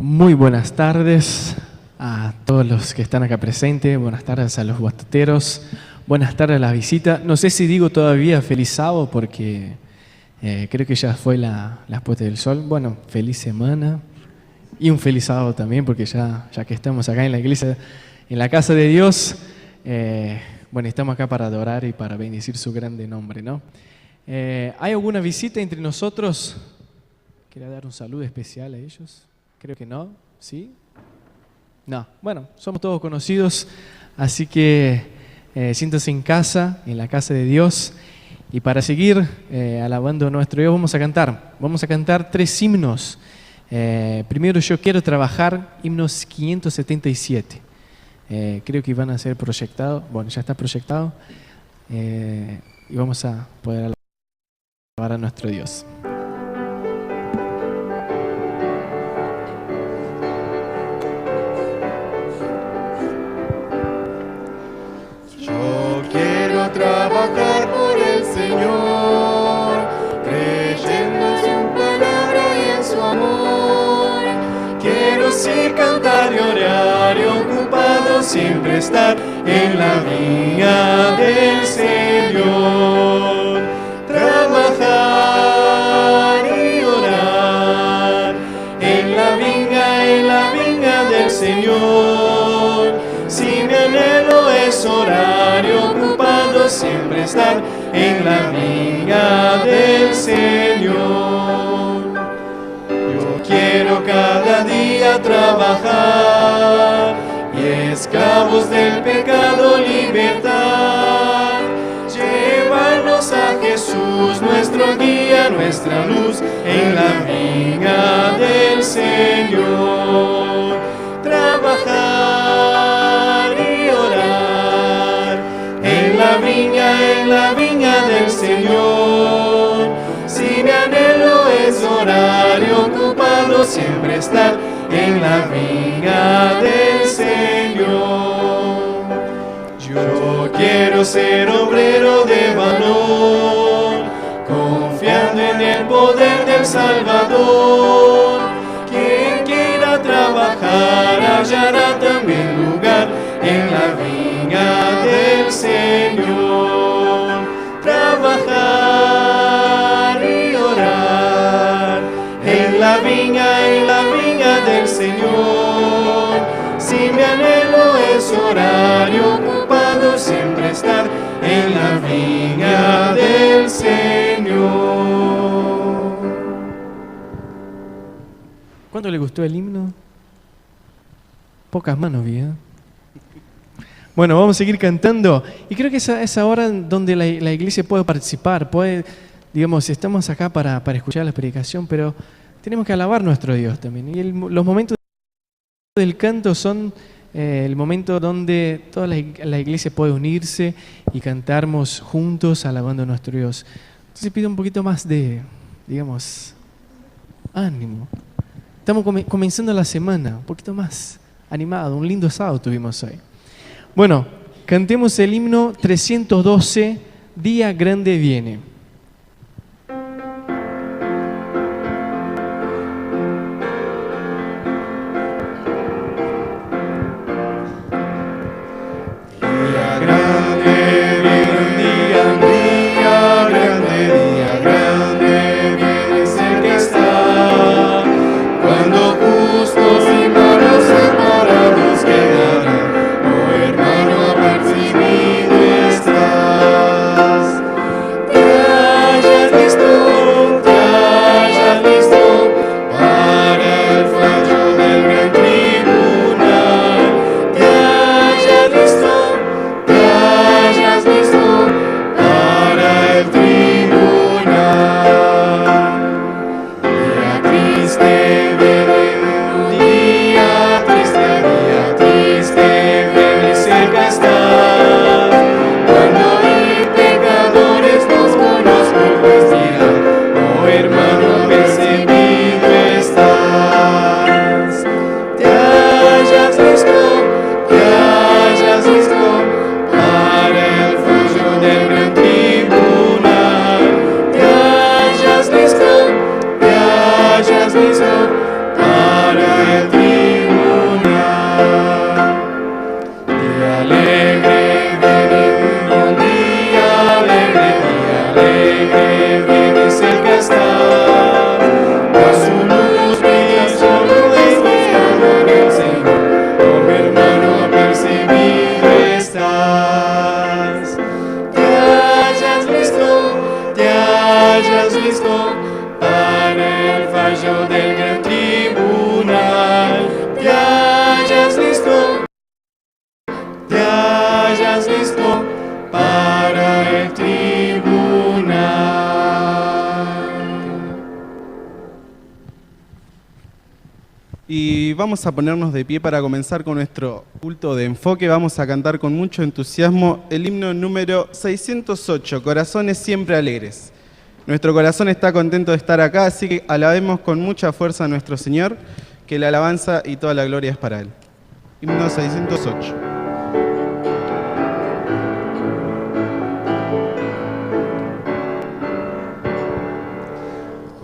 Muy buenas tardes a todos los que están acá presentes, buenas tardes a los batuteros, buenas tardes a la visita. No sé si digo todavía feliz sábado porque creo que ya fue la puesta del sol. Bueno, feliz semana y un feliz sábado también porque ya que estamos acá en la iglesia, en la casa de Dios, bueno, estamos acá para adorar y para bendecir su grande nombre, ¿no? ¿Hay alguna visita entre nosotros? ¿Quería dar un saludo especial a ellos? Creo que no, ¿sí? No, bueno, somos todos conocidos, así que siéntanse en casa, en la casa de Dios. Y para seguir alabando a nuestro Dios vamos a cantar 3 himnos. Primero, Yo Quiero Trabajar, himnos 577. Creo que van a ser proyectados, bueno, ya está proyectado. Y vamos a poder alabar a nuestro Dios. Trabajar por el Señor, creyendo en su palabra y en su amor. Quiero sí cantar y orar y ocupado siempre estar en la viña del Señor. Trabajar y orar en la viña del Señor. Si mi anhelo es orar y ocupado siempre estar en la viña del Señor. Yo quiero cada día trabajar y esclavos del pecado libertar. Llevarnos a Jesús, nuestro guía, nuestra luz, en la viña del Señor. Trabajar y orar en la viña del Señor. Si mi anhelo es orar y ocupado siempre estar en la viña del Señor. Yo quiero ser obrero de valor, confiando en el poder del Salvador. Quien quiera trabajar hallará también lugar en la viña del Señor. Trabajar y orar en la viña del Señor. Si mi anhelo es orar y ocupado siempre estar en la viña del Señor. ¿Cuánto le gustó el himno? Pocas manos vi, ¿eh? Bueno, vamos a seguir cantando. Y creo que es ahora donde la iglesia puede participar. Digamos, estamos acá para escuchar la predicación, pero tenemos que alabar a nuestro Dios también. Y los momentos del canto son el momento donde toda la iglesia puede unirse y cantarnos juntos alabando a nuestro Dios. Entonces pido un poquito más de, digamos, ánimo. Estamos comenzando la semana, un poquito más animado, un lindo sábado tuvimos hoy. Bueno, cantemos el himno 312, Día Grande Viene. Para el fallo del gran tribunal, te hayas listo para el tribunal. Y vamos a ponernos de pie para comenzar con nuestro culto de enfoque. Vamos a cantar con mucho entusiasmo el himno número 608, Corazones Siempre Alegres. Nuestro corazón está contento de estar acá, así que alabemos con mucha fuerza a nuestro Señor, que la alabanza y toda la gloria es para Él. Himno 608.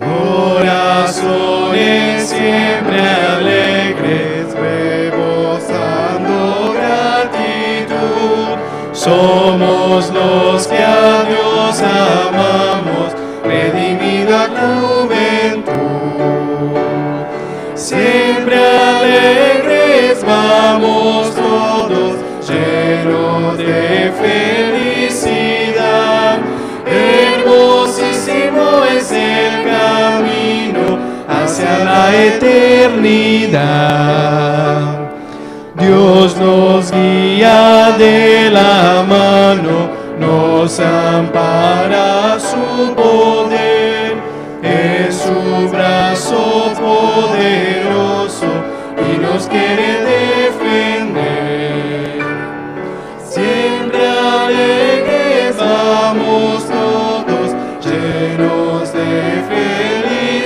Corazones siempre alegres, rebosando gratitud, somos los que a Dios amamos, redimida juventud. Siempre alegres vamos todos, llenos de felicidad. Hermosísimo es el camino hacia la eternidad. Dios nos guía de la mano, nos ampara su poder, es su brazo poderoso y nos quiere defender. Siempre alegres vamos todos, llenos de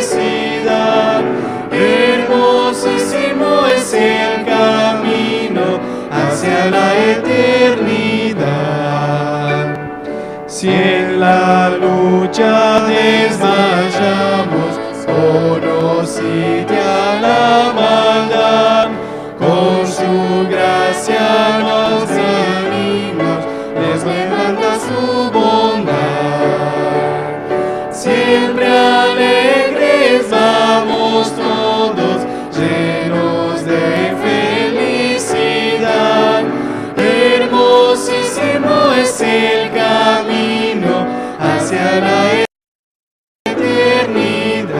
felicidad. Hermosísimo es el camino hacia la eternidad. Si en la lucha desmayamos o nos sitia la maldad, con su gracia nos venimos, les levanta su bondad. Siempre alegres vamos todos, llenos de felicidad. Hermosísimo es el camino hacia la eternidad.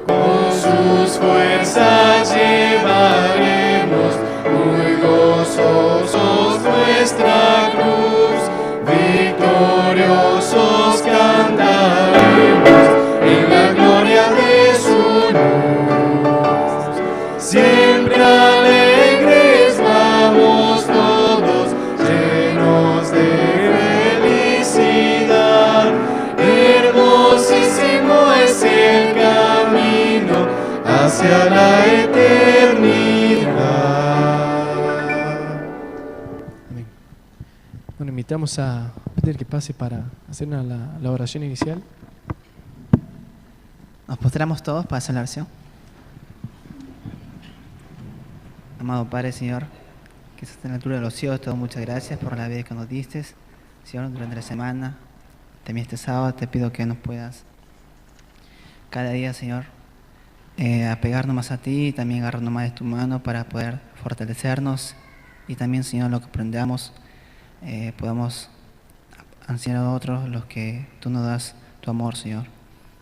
Con sus fuerzas llevaremos muy gozosos nuestra cruz, victoriosos cantaremos en la gloria de su luz. Siempre alegres vamos todos, llenos de felicidad. Hermosísimo es el camino hacia la eternidad. Amén. Bueno, invitamos a Peter que pase para hacer la oración inicial. Nos postramos todos para hacer la oración. Amado Padre, Señor, que estás en la altura de los cielos, te doy muchas gracias por la vida que nos diste, Señor, durante la semana. También este sábado te pido que nos puedas cada día, Señor, apegarnos más a ti y también agarrarnos más de tu mano para poder fortalecernos y también, Señor, lo que aprendamos podamos enseñar a otros los que tú nos das tu amor, Señor.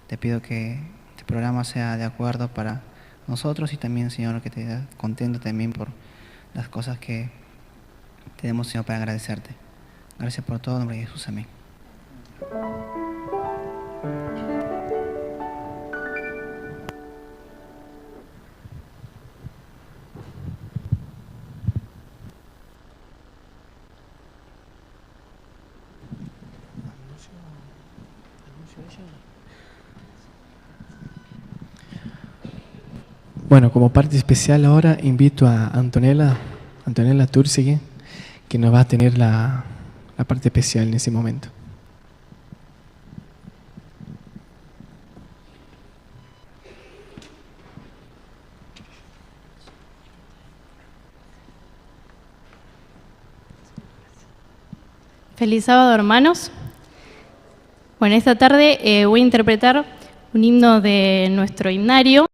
Te pido que este programa sea de acuerdo para nosotros y también, Señor, que te dé contento también por las cosas que tenemos, Señor, para agradecerte. Gracias por todo, en nombre de Jesús, amén. Bueno, como parte especial ahora invito a Antonella Tursigui, que nos va a tener la parte especial en ese momento. Feliz sábado, hermanos. Bueno, esta tarde voy a interpretar un himno de nuestro himnario,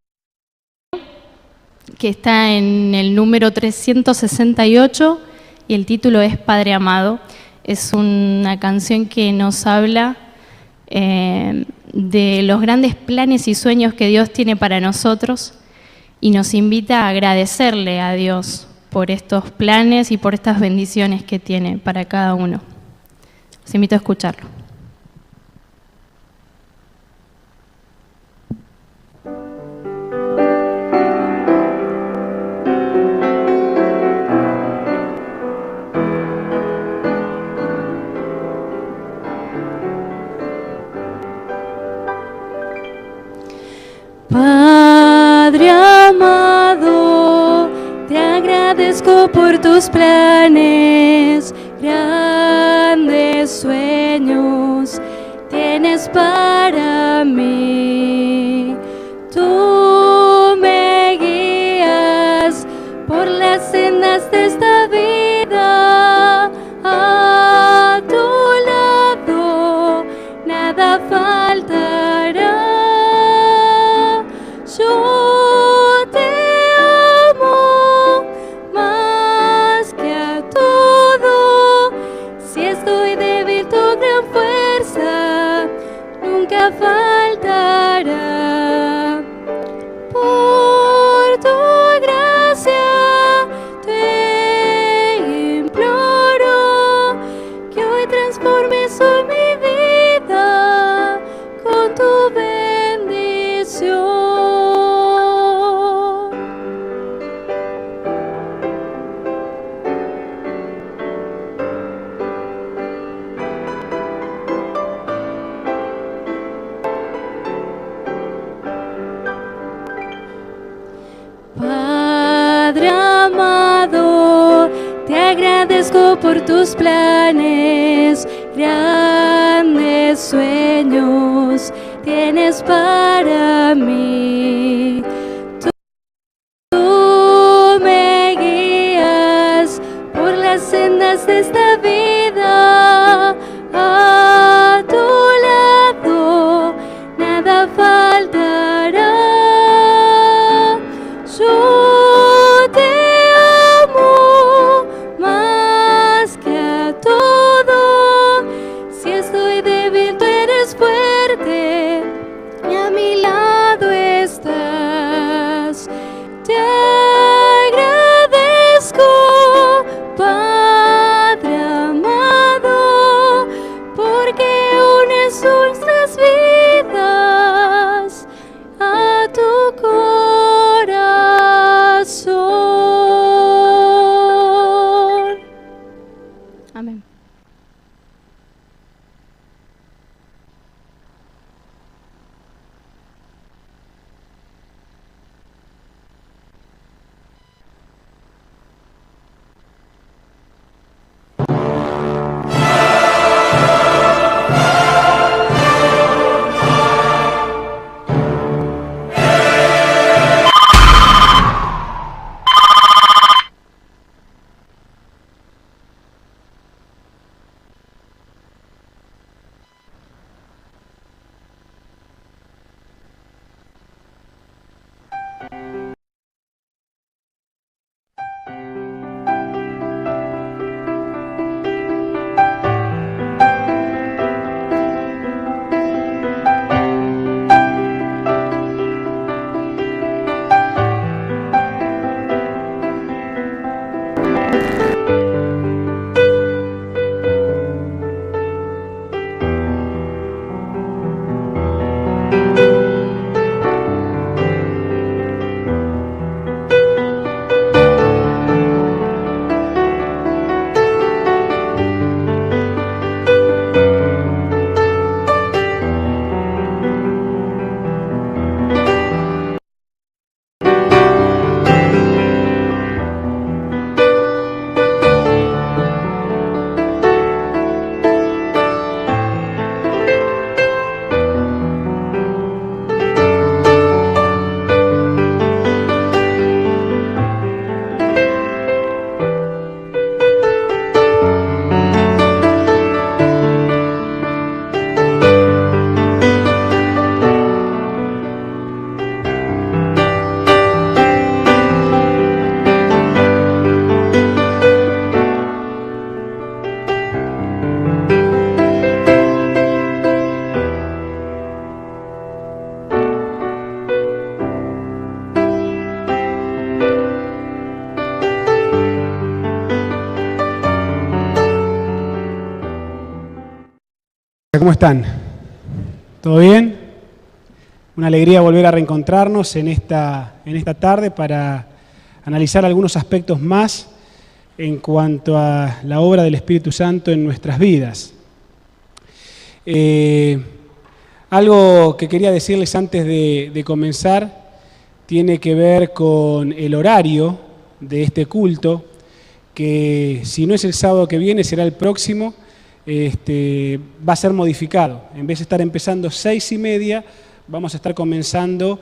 que está en el número 368 y el título es Padre Amado. Es una canción que nos habla de los grandes planes y sueños que Dios tiene para nosotros y nos invita a agradecerle a Dios por estos planes y por estas bendiciones que tiene para cada uno. Los invito a escucharlo. Padre amado, te agradezco por tus planes, grandes sueños tienes para mí. Tú me guías por las sendas de esta vida, a tu lado nada faltará. Yo te amo más que a todo. Si estoy débil, tu gran fuerza nunca faltará. Por tu gracia te imploro que hoy transformes hoy mi vida con tu bendición. Padre amado, te agradezco por tus planes, grandes sueños tienes para mí. Tú me guías por las sendas de esta vida, a tu lado nada faltará. Yo te amo más que a todo. Si estoy débil, tú eres fuerte y a mi lado estás. Te agradezco, Padre amado, porque unes nuestras vidas a tu corazón. Amén. ¿cómo están? ¿Todo bien? Una alegría volver a reencontrarnos en esta tarde para analizar algunos aspectos más en cuanto a la obra del Espíritu Santo en nuestras vidas. Algo que quería decirles antes de comenzar tiene que ver con el horario de este culto, que si no es el sábado que viene, será el próximo. Va a ser modificado. En vez de estar empezando 6:30, vamos a estar comenzando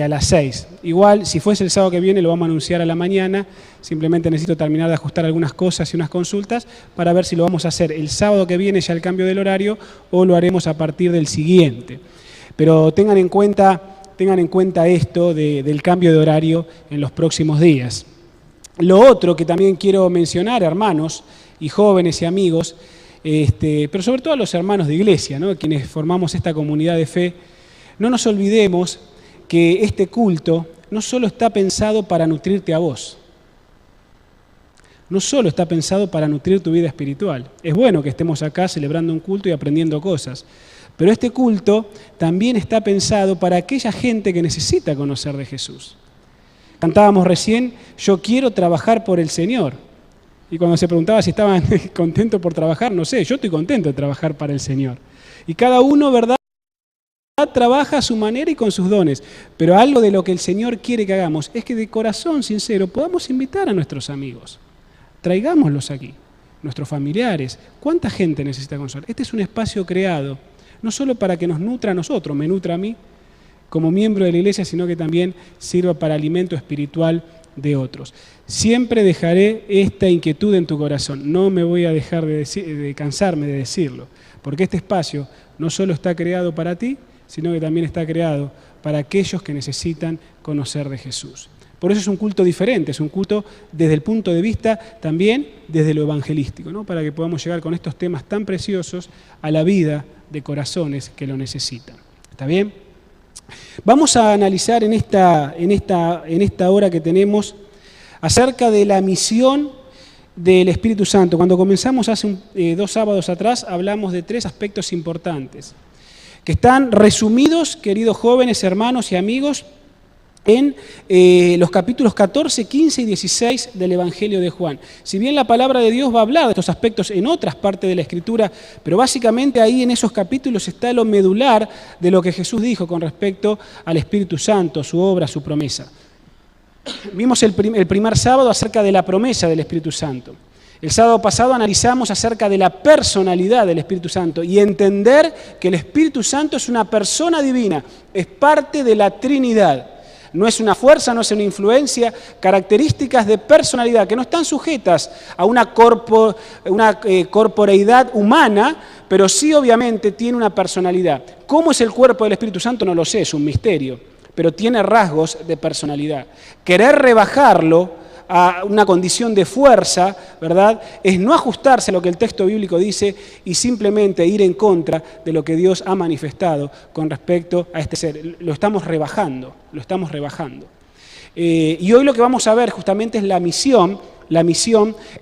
a las 6. Igual, si fuese el sábado que viene, lo vamos a anunciar a la mañana. Simplemente necesito terminar de ajustar algunas cosas y unas consultas para ver si lo vamos a hacer el sábado que viene, ya el cambio del horario, o lo haremos a partir del siguiente. Pero tengan en cuenta esto del cambio de horario en los próximos días. Lo otro que también quiero mencionar, hermanos y jóvenes y amigos, pero sobre todo a los hermanos de iglesia, ¿no?, quienes formamos esta comunidad de fe, no nos olvidemos que este culto no solo está pensado para nutrirte a vos, no solo está pensado para nutrir tu vida espiritual. Es bueno que estemos acá celebrando un culto y aprendiendo cosas, pero este culto también está pensado para aquella gente que necesita conocer de Jesús. Cantábamos recién, yo quiero trabajar por el Señor. Y cuando se preguntaba si estaban contentos por trabajar, no sé, yo estoy contento de trabajar para el Señor. Y cada uno, ¿verdad?, trabaja a su manera y con sus dones. Pero algo de lo que el Señor quiere que hagamos es que de corazón sincero podamos invitar a nuestros amigos. Traigámoslos aquí, nuestros familiares. ¿Cuánta gente necesita conocer? Este es un espacio creado, no solo para que nos nutra a nosotros, me nutra a mí como miembro de la iglesia, sino que también sirva para alimento espiritual de otros. Siempre dejaré esta inquietud en tu corazón, no me voy a dejar de cansarme de decirlo, porque este espacio no solo está creado para ti, sino que también está creado para aquellos que necesitan conocer de Jesús. Por eso es un culto diferente, es un culto desde el punto de vista también desde lo evangelístico, ¿no?, para que podamos llegar con estos temas tan preciosos a la vida de corazones que lo necesitan. ¿Está bien? Vamos a analizar en esta hora que tenemos acerca de la misión del Espíritu Santo. Cuando comenzamos hace 2 sábados atrás, hablamos de 3 aspectos importantes, que están resumidos, queridos jóvenes, hermanos y amigos, en los capítulos 14, 15 y 16 del Evangelio de Juan. Si bien la palabra de Dios va a hablar de estos aspectos en otras partes de la Escritura, pero básicamente ahí en esos capítulos está lo medular de lo que Jesús dijo con respecto al Espíritu Santo, su obra, su promesa. Vimos el primer sábado acerca de la promesa del Espíritu Santo. El sábado pasado analizamos acerca de la personalidad del Espíritu Santo y entender que el Espíritu Santo es una persona divina, es parte de la Trinidad. No es una fuerza, no es una influencia, características de personalidad que no están sujetas a una corporeidad humana, pero sí obviamente tiene una personalidad. ¿Cómo es el cuerpo del Espíritu Santo? No lo sé, es un misterio, pero tiene rasgos de personalidad. Querer rebajarlo a una condición de fuerza, ¿verdad?, es no ajustarse a lo que el texto bíblico dice y simplemente ir en contra de lo que Dios ha manifestado con respecto a este ser. Lo estamos rebajando. Y hoy lo que vamos a ver justamente es la misión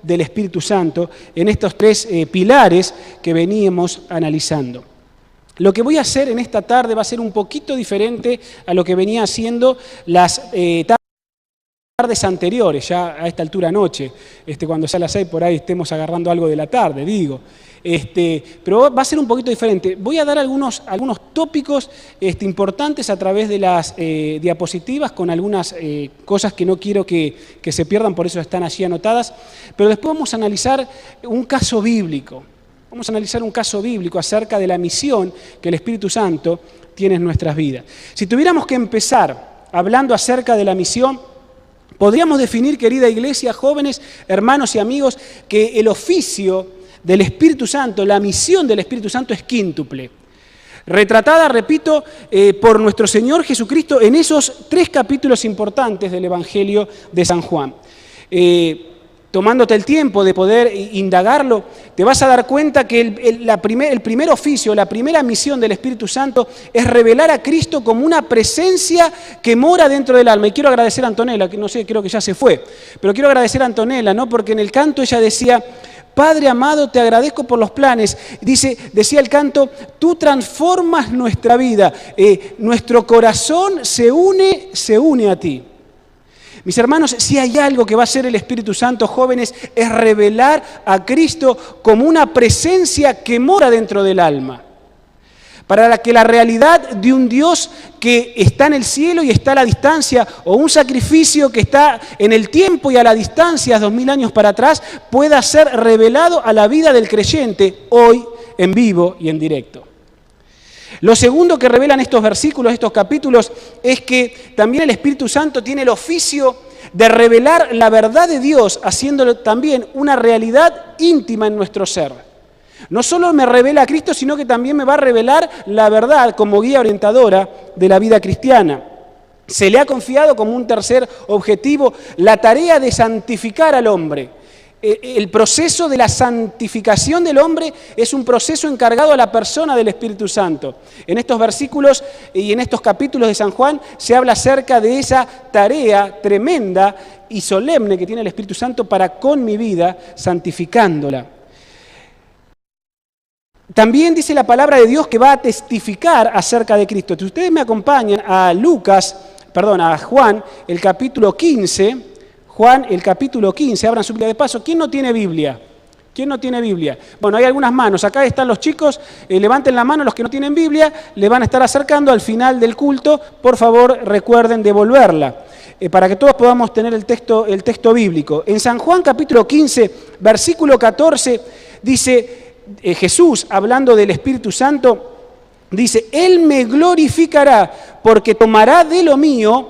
del Espíritu Santo en estos 3 pilares que veníamos analizando. Lo que voy a hacer en esta tarde va a ser un poquito diferente a lo que venía haciendo las tardes anteriores, ya a esta altura anoche, cuando sea las 6 por ahí estemos agarrando algo de la tarde, digo. Pero va a ser un poquito diferente. Voy a dar algunos tópicos importantes a través de las diapositivas con algunas cosas que no quiero que se pierdan, por eso están allí anotadas. Pero después vamos a analizar un caso bíblico. Vamos a analizar un caso bíblico acerca de la misión que el Espíritu Santo tiene en nuestras vidas. Si tuviéramos que empezar hablando acerca de la misión, podríamos definir, querida iglesia, jóvenes, hermanos y amigos, que el oficio del Espíritu Santo, la misión del Espíritu Santo es quíntuple. Retratada, repito, por nuestro Señor Jesucristo en esos 3 capítulos importantes del Evangelio de San Juan. Tomándote el tiempo de poder indagarlo, te vas a dar cuenta que el primer oficio, la primera misión del Espíritu Santo es revelar a Cristo como una presencia que mora dentro del alma. Y quiero agradecer a Antonella, que no sé, creo que ya se fue, pero quiero agradecer a Antonella, ¿no?, porque en el canto ella decía, Padre amado, te agradezco por los planes. Decía el canto, tú transformas nuestra vida, nuestro corazón se une a ti. Mis hermanos, si hay algo que va a hacer el Espíritu Santo, jóvenes, es revelar a Cristo como una presencia que mora dentro del alma. Para que la realidad de un Dios que está en el cielo y está a la distancia, o un sacrificio que está en el tiempo y a la distancia, 2000 años para atrás, pueda ser revelado a la vida del creyente hoy, en vivo y en directo. Lo segundo que revelan estos versículos, estos capítulos, es que también el Espíritu Santo tiene el oficio de revelar la verdad de Dios, haciéndolo también una realidad íntima en nuestro ser. No solo me revela a Cristo, sino que también me va a revelar la verdad como guía orientadora de la vida cristiana. Se le ha confiado como un tercer objetivo la tarea de santificar al hombre. El proceso de la santificación del hombre es un proceso encargado a la persona del Espíritu Santo. En estos versículos y en estos capítulos de San Juan se habla acerca de esa tarea tremenda y solemne que tiene el Espíritu Santo para con mi vida, santificándola. También dice la palabra de Dios que va a testificar acerca de Cristo. Si ustedes me acompañan a Juan, el capítulo 15, Juan, el capítulo 15, abran su Biblia de paso. ¿Quién no tiene Biblia? ¿Quién no tiene Biblia? Bueno, hay algunas manos. Acá están los chicos. Levanten la mano los que no tienen Biblia. Le van a estar acercando al final del culto. Por favor, recuerden devolverla. Para que todos podamos tener el texto bíblico. En San Juan, capítulo 15, versículo 14, dice Jesús, hablando del Espíritu Santo, dice, Él me glorificará porque tomará de lo mío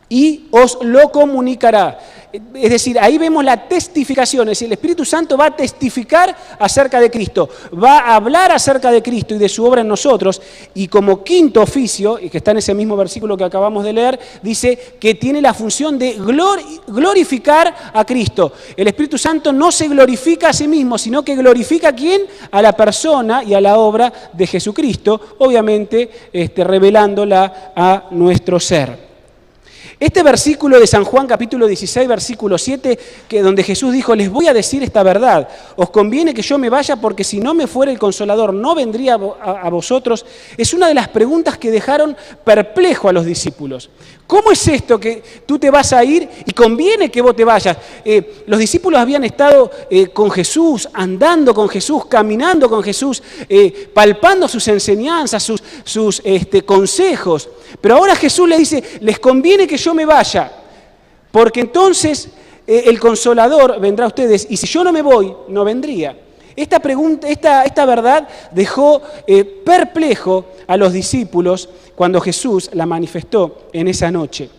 y os lo comunicará. Es decir, ahí vemos la testificación, es decir, el Espíritu Santo va a testificar acerca de Cristo, va a hablar acerca de Cristo y de su obra en nosotros, y como quinto oficio, y que está en ese mismo versículo que acabamos de leer, dice que tiene la función de glorificar a Cristo. El Espíritu Santo no se glorifica a sí mismo, sino que glorifica ¿a quién? A la persona y a la obra de Jesucristo, obviamente revelándola a nuestro ser. Este versículo de San Juan, capítulo 16, versículo 7, donde Jesús dijo, les voy a decir esta verdad, os conviene que yo me vaya porque si no me fuera el Consolador no vendría a vosotros, es una de las preguntas que dejaron perplejo a los discípulos. ¿Cómo es esto que tú te vas a ir y conviene que vos te vayas? Los discípulos habían estado con Jesús, andando con Jesús, caminando con Jesús, palpando sus enseñanzas, sus consejos. Pero ahora Jesús les dice, les conviene que yo me vaya, porque entonces el Consolador vendrá a ustedes, y si yo no me voy, no vendría. Esta verdad dejó perplejo a los discípulos cuando Jesús la manifestó en esa noche.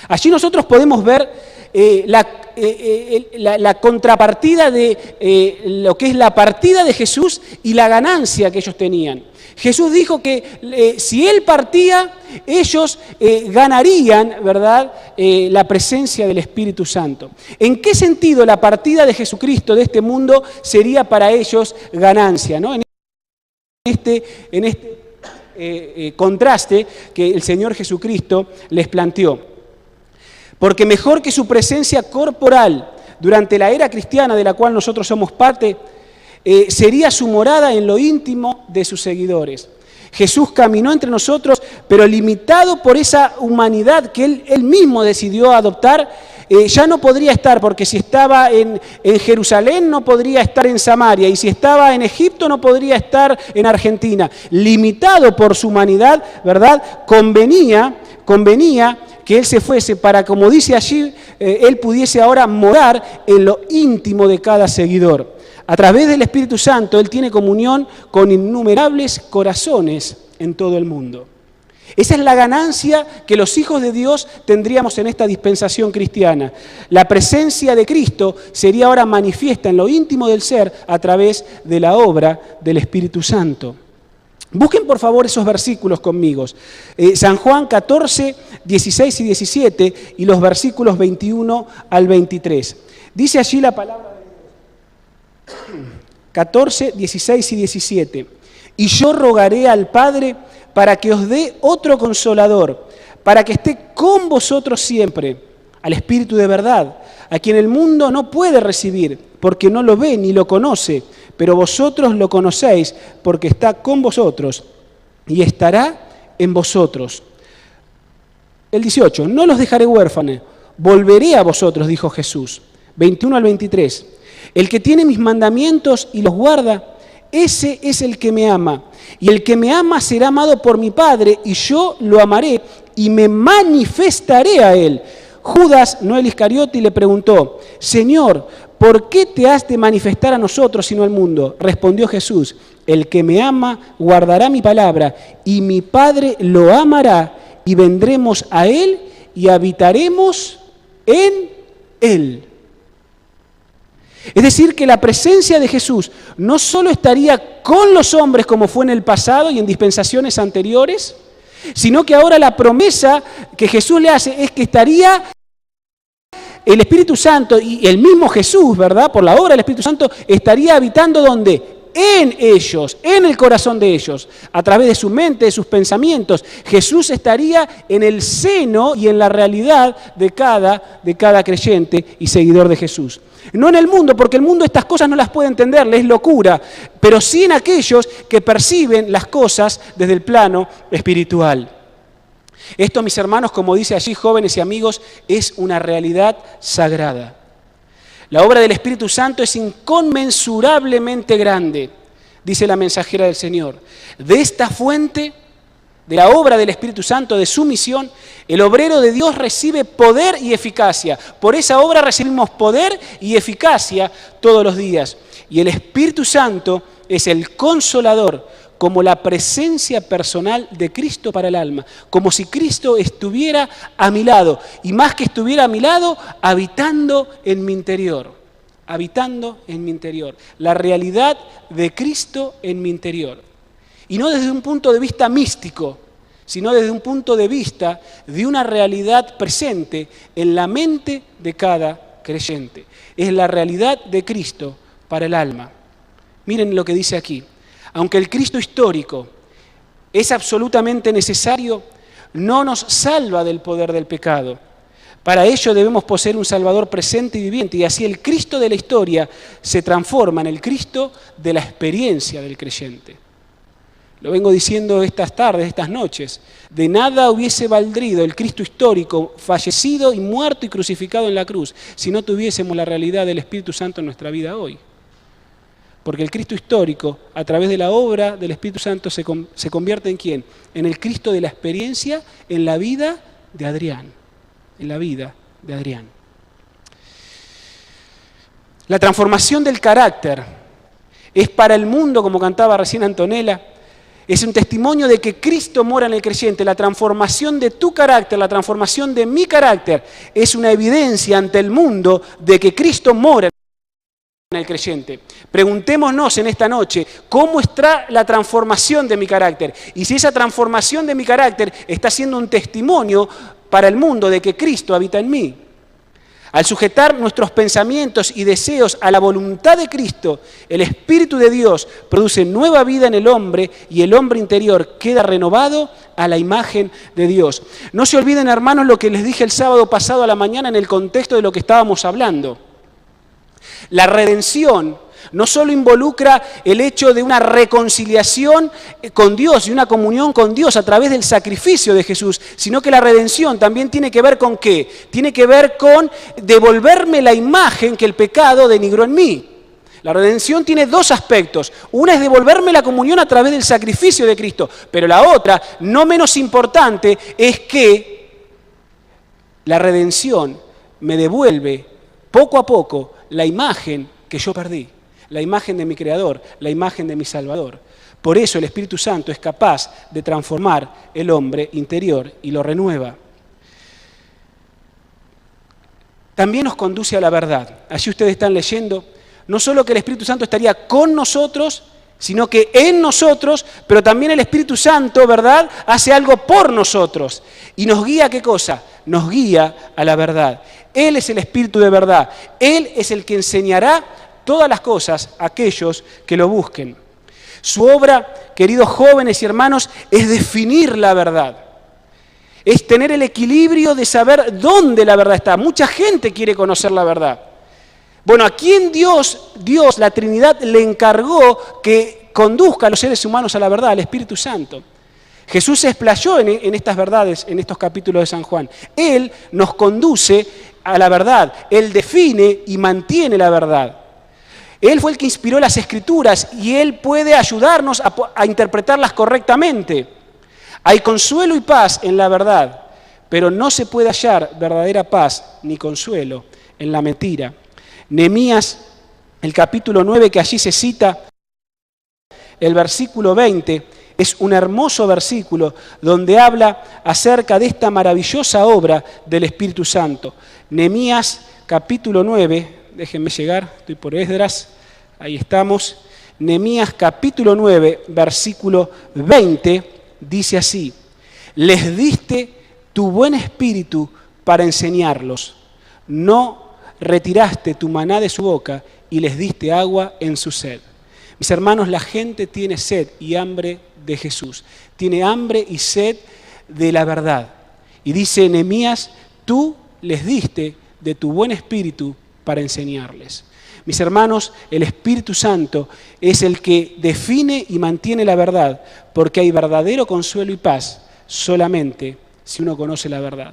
Allí nosotros podemos ver la contrapartida de lo que es la partida de Jesús y la ganancia que ellos tenían. Jesús dijo que si Él partía, ellos ganarían, ¿verdad?, la presencia del Espíritu Santo. ¿En qué sentido la partida de Jesucristo de este mundo sería para ellos ganancia, ¿no? En este contraste que el Señor Jesucristo les planteó. Porque mejor que su presencia corporal durante la era cristiana de la cual nosotros somos parte, sería su morada en lo íntimo de sus seguidores. Jesús caminó entre nosotros, pero limitado por esa humanidad que Él mismo decidió adoptar, ya no podría estar, porque si estaba en Jerusalén no podría estar en Samaria, y si estaba en Egipto no podría estar en Argentina. Limitado por su humanidad, ¿verdad? Convenía que Él se fuese para, como dice allí, Él pudiese ahora morar en lo íntimo de cada seguidor. A través del Espíritu Santo, Él tiene comunión con innumerables corazones en todo el mundo. Esa es la ganancia que los hijos de Dios tendríamos en esta dispensación cristiana. La presencia de Cristo sería ahora manifiesta en lo íntimo del ser a través de la obra del Espíritu Santo. Busquen por favor esos versículos conmigo. San Juan 14, 16 y 17 y los versículos 21 al 23. Dice allí la palabra de Dios. 14, 16 y 17. Y yo rogaré al Padre para que os dé otro consolador, para que esté con vosotros siempre, al Espíritu de verdad, a quien el mundo no puede recibir, porque no lo ve ni lo conoce, pero vosotros lo conocéis porque está con vosotros y estará en vosotros. El 18, no los dejaré huérfanos, volveré a vosotros, dijo Jesús. 21 al 23, el que tiene mis mandamientos y los guarda, ese es el que me ama. Y el que me ama será amado por mi Padre, y yo lo amaré y me manifestaré a él. Judas, no el Iscariote, le preguntó, Señor, ¿por qué te has de manifestar a nosotros y no al mundo? Respondió Jesús, el que me ama guardará mi palabra, y mi Padre lo amará, y vendremos a él y habitaremos en él. Es decir, que la presencia de Jesús no solo estaría con los hombres como fue en el pasado y en dispensaciones anteriores, sino que ahora la promesa que Jesús le hace es que estaría el Espíritu Santo y el mismo Jesús, ¿verdad? Por la obra del Espíritu Santo, estaría habitando ¿dónde? En ellos, en el corazón de ellos, a través de su mente, de sus pensamientos. Jesús estaría en el seno y en la realidad de cada creyente y seguidor de Jesús. No en el mundo, porque el mundo estas cosas no las puede entender, le es locura, pero sí en aquellos que perciben las cosas desde el plano espiritual. Esto, mis hermanos, como dice allí, jóvenes y amigos, es una realidad sagrada. La obra del Espíritu Santo es inconmensurablemente grande, dice la mensajera del Señor. De esta fuente, de la obra del Espíritu Santo, de su misión, el obrero de Dios recibe poder y eficacia. Por esa obra recibimos poder y eficacia todos los días. Y el Espíritu Santo es el consolador, como la presencia personal de Cristo para el alma, como si Cristo estuviera a mi lado, y más que estuviera a mi lado, habitando en mi interior, la realidad de Cristo en mi interior. Y no desde un punto de vista místico, sino desde un punto de vista de una realidad presente en la mente de cada creyente. Es la realidad de Cristo para el alma. Miren lo que dice aquí. Aunque el Cristo histórico es absolutamente necesario, no nos salva del poder del pecado. Para ello debemos poseer un Salvador presente y viviente, y así el Cristo de la historia se transforma en el Cristo de la experiencia del creyente. Lo vengo diciendo estas tardes, estas noches. De nada hubiese valdrido el Cristo histórico, fallecido y muerto y crucificado en la cruz, si no tuviésemos la realidad del Espíritu Santo en nuestra vida hoy. Porque el Cristo histórico, a través de la obra del Espíritu Santo, se convierte en ¿quién? En el Cristo de la experiencia, en la vida de Adrián. La transformación del carácter es para el mundo, como cantaba recién Antonella, es un testimonio de que Cristo mora en el creyente. La transformación de tu carácter, la transformación de mi carácter, es una evidencia ante el mundo de que Cristo mora en el creyente. Preguntémonos en esta noche, ¿cómo está la transformación de mi carácter? Y si esa transformación de mi carácter está siendo un testimonio para el mundo de que Cristo habita en mí. Al sujetar nuestros pensamientos y deseos a la voluntad de Cristo, el Espíritu de Dios produce nueva vida en el hombre y el hombre interior queda renovado a la imagen de Dios. No se olviden, hermanos, lo que les dije el sábado pasado a la mañana en el contexto de lo que estábamos hablando. La redención no solo involucra el hecho de una reconciliación con Dios y una comunión con Dios a través del sacrificio de Jesús, sino que la redención también tiene que ver con ¿qué? Tiene que ver con devolverme la imagen que el pecado denigró en mí. La redención tiene dos aspectos. Una es devolverme la comunión a través del sacrificio de Cristo, pero la otra, no menos importante, es que la redención me devuelve poco a poco la imagen que yo perdí, la imagen de mi Creador, la imagen de mi Salvador. Por eso el Espíritu Santo es capaz de transformar el hombre interior y lo renueva. También nos conduce a la verdad. Allí ustedes están leyendo, no solo que el Espíritu Santo estaría con nosotros, sino que en nosotros, pero también el Espíritu Santo, ¿verdad?, hace algo por nosotros. ¿Y nos guía a qué cosa? Nos guía a la verdad. Él es el Espíritu de verdad. Él es el que enseñará todas las cosas a aquellos que lo busquen. Su obra, queridos jóvenes y hermanos, es definir la verdad. Es tener el equilibrio de saber dónde la verdad está. Mucha gente quiere conocer la verdad. Bueno, ¿a quién Dios, la Trinidad, le encargó que conduzca a los seres humanos a la verdad? Al Espíritu Santo. Jesús se explayó en estas verdades, en estos capítulos de San Juan. Él nos conduce a la verdad. Él define y mantiene la verdad. Él fue el que inspiró las Escrituras y Él puede ayudarnos a interpretarlas correctamente. Hay consuelo y paz en la verdad, pero no se puede hallar verdadera paz ni consuelo en la mentira. Nehemías, el capítulo 9 que allí se cita, el versículo 20, es un hermoso versículo donde habla acerca de esta maravillosa obra del Espíritu Santo. Nehemías, capítulo 9, déjenme llegar, estoy por Esdras, ahí estamos. Nehemías, capítulo 9, versículo 20, dice así: les diste tu buen espíritu para enseñarlos, no retiraste tu maná de su boca y les diste agua en su sed. Mis hermanos, la gente tiene sed y hambre de Jesús. Tiene hambre y sed de la verdad. Y dice Nehemías, tú les diste de tu buen espíritu para enseñarles. Mis hermanos, el Espíritu Santo es el que define y mantiene la verdad, porque hay verdadero consuelo y paz solamente si uno conoce la verdad.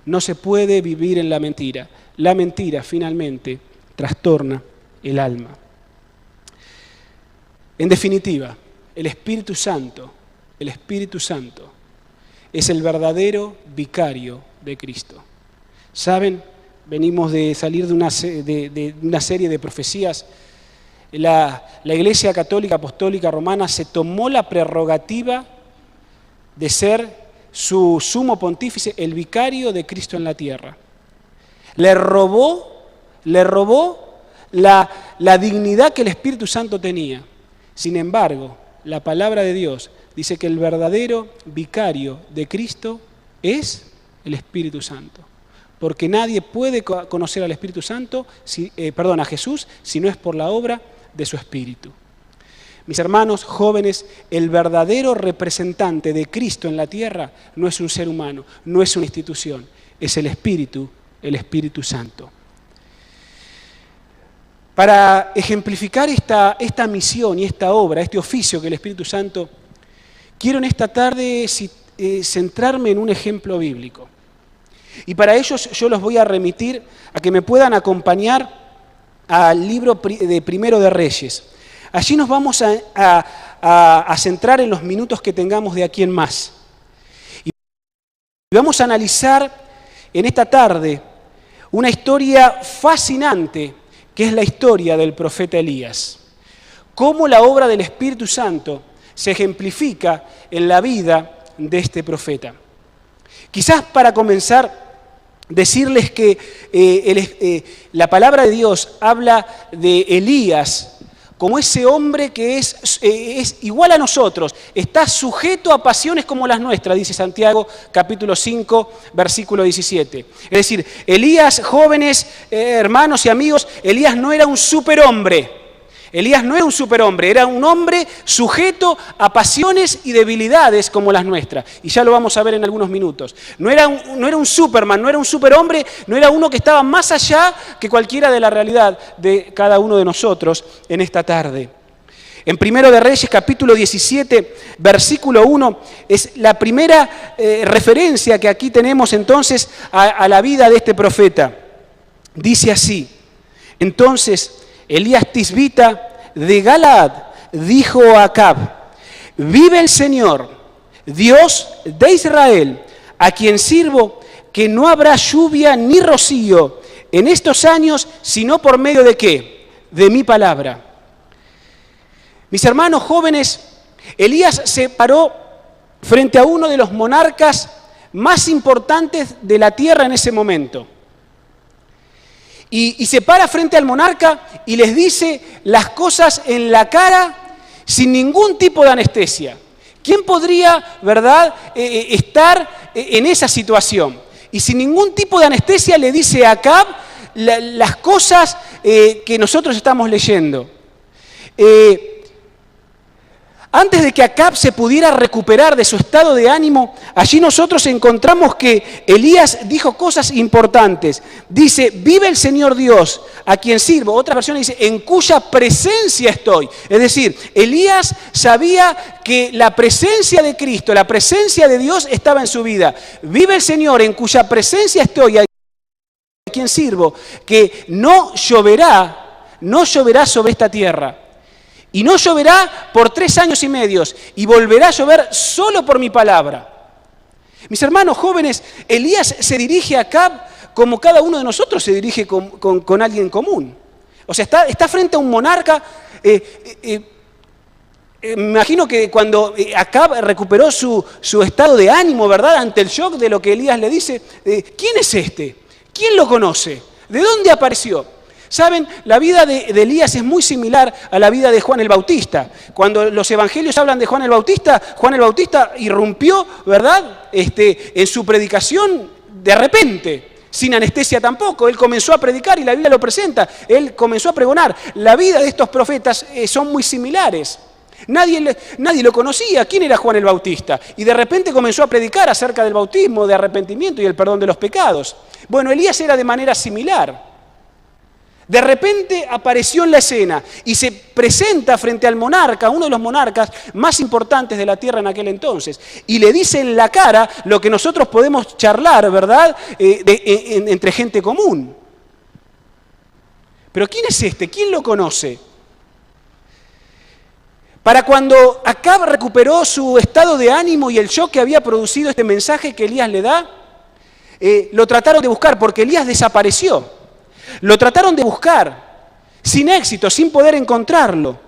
No se puede vivir en la mentira. La mentira finalmente trastorna el alma. En definitiva, el Espíritu Santo es el verdadero vicario de Cristo. ¿Saben? Venimos de salir de una serie de profecías. La Iglesia Católica Apostólica Romana se tomó la prerrogativa de ser su sumo pontífice, el vicario de Cristo en la tierra. Le robó la dignidad que el Espíritu Santo tenía. Sin embargo, la palabra de Dios dice que el verdadero vicario de Cristo es el Espíritu Santo. Porque nadie puede conocer al Espíritu Santo, a Jesús, si no es por la obra de su Espíritu. Mis hermanos jóvenes, el verdadero representante de Cristo en la tierra no es un ser humano, no es una institución, es el Espíritu Santo. Para ejemplificar esta misión y esta obra, este oficio que el Espíritu Santo, quiero en esta tarde centrarme en un ejemplo bíblico. Y para ello yo los voy a remitir a que me puedan acompañar al libro de Primero de Reyes. Allí nos vamos a centrar en los minutos que tengamos de aquí en más. Y vamos a analizar en esta tarde una historia fascinante, que es la historia del profeta Elías. Cómo la obra del Espíritu Santo se ejemplifica en la vida de este profeta. Quizás para comenzar, decirles que la palabra de Dios habla de Elías como ese hombre que es igual a nosotros, está sujeto a pasiones como las nuestras, dice Santiago capítulo 5, versículo 17. Es decir, Elías, jóvenes, hermanos y amigos, Elías no era un superhombre. Elías no era un superhombre, era un hombre sujeto a pasiones y debilidades como las nuestras. Y ya lo vamos a ver en algunos minutos. No era un Superman, no era un superhombre, no era uno que estaba más allá que cualquiera de la realidad de cada uno de nosotros en esta tarde. En Primero de Reyes, capítulo 17, versículo 1, es la primera referencia que aquí tenemos entonces a la vida de este profeta. Dice así: entonces Elías Tisbita de Galaad dijo a Acab: vive el Señor, Dios de Israel, a quien sirvo, que no habrá lluvia ni rocío en estos años, sino por medio de ¿qué? De mi palabra. Mis hermanos jóvenes, Elías se paró frente a uno de los monarcas más importantes de la tierra en ese momento. Y se para frente al monarca y les dice las cosas en la cara sin ningún tipo de anestesia. ¿Quién podría, verdad, estar en esa situación? Y sin ningún tipo de anestesia le dice a Acab las cosas que nosotros estamos leyendo. Antes de que Acab se pudiera recuperar de su estado de ánimo, allí nosotros encontramos que Elías dijo cosas importantes. Dice, vive el Señor Dios, a quien sirvo. Otra versión dice, en cuya presencia estoy. Es decir, Elías sabía que la presencia de Cristo, la presencia de Dios estaba en su vida. Vive el Señor, en cuya presencia estoy, a quien sirvo, que no lloverá sobre esta tierra. Y no lloverá por 3 años y medio, y volverá a llover solo por mi palabra. Mis hermanos jóvenes, Elías se dirige a Acab como cada uno de nosotros se dirige con alguien común. O sea, está frente a un monarca. Me imagino que cuando Acab recuperó su estado de ánimo, ¿verdad?, ante el shock de lo que Elías le dice, ¿quién es este? ¿Quién lo conoce? ¿De dónde apareció? Saben, la vida de Elías es muy similar a la vida de Juan el Bautista. Cuando los evangelios hablan de Juan el Bautista irrumpió, ¿verdad?, en su predicación de repente, sin anestesia tampoco. Él comenzó a predicar y la Biblia lo presenta. Él comenzó a pregonar. La vida de estos profetas son muy similares. Nadie lo conocía. ¿Quién era Juan el Bautista? Y de repente comenzó a predicar acerca del bautismo, de arrepentimiento y el perdón de los pecados. Bueno, Elías era de manera similar. De repente apareció en la escena y se presenta frente al monarca, uno de los monarcas más importantes de la tierra en aquel entonces, y le dice en la cara lo que nosotros podemos charlar, ¿verdad?, entre gente común. Pero ¿quién es este? ¿Quién lo conoce? Para cuando Acab recuperó su estado de ánimo y el shock que había producido este mensaje que Elías le da, lo trataron de buscar porque Elías desapareció. Lo trataron de buscar, sin éxito, sin poder encontrarlo.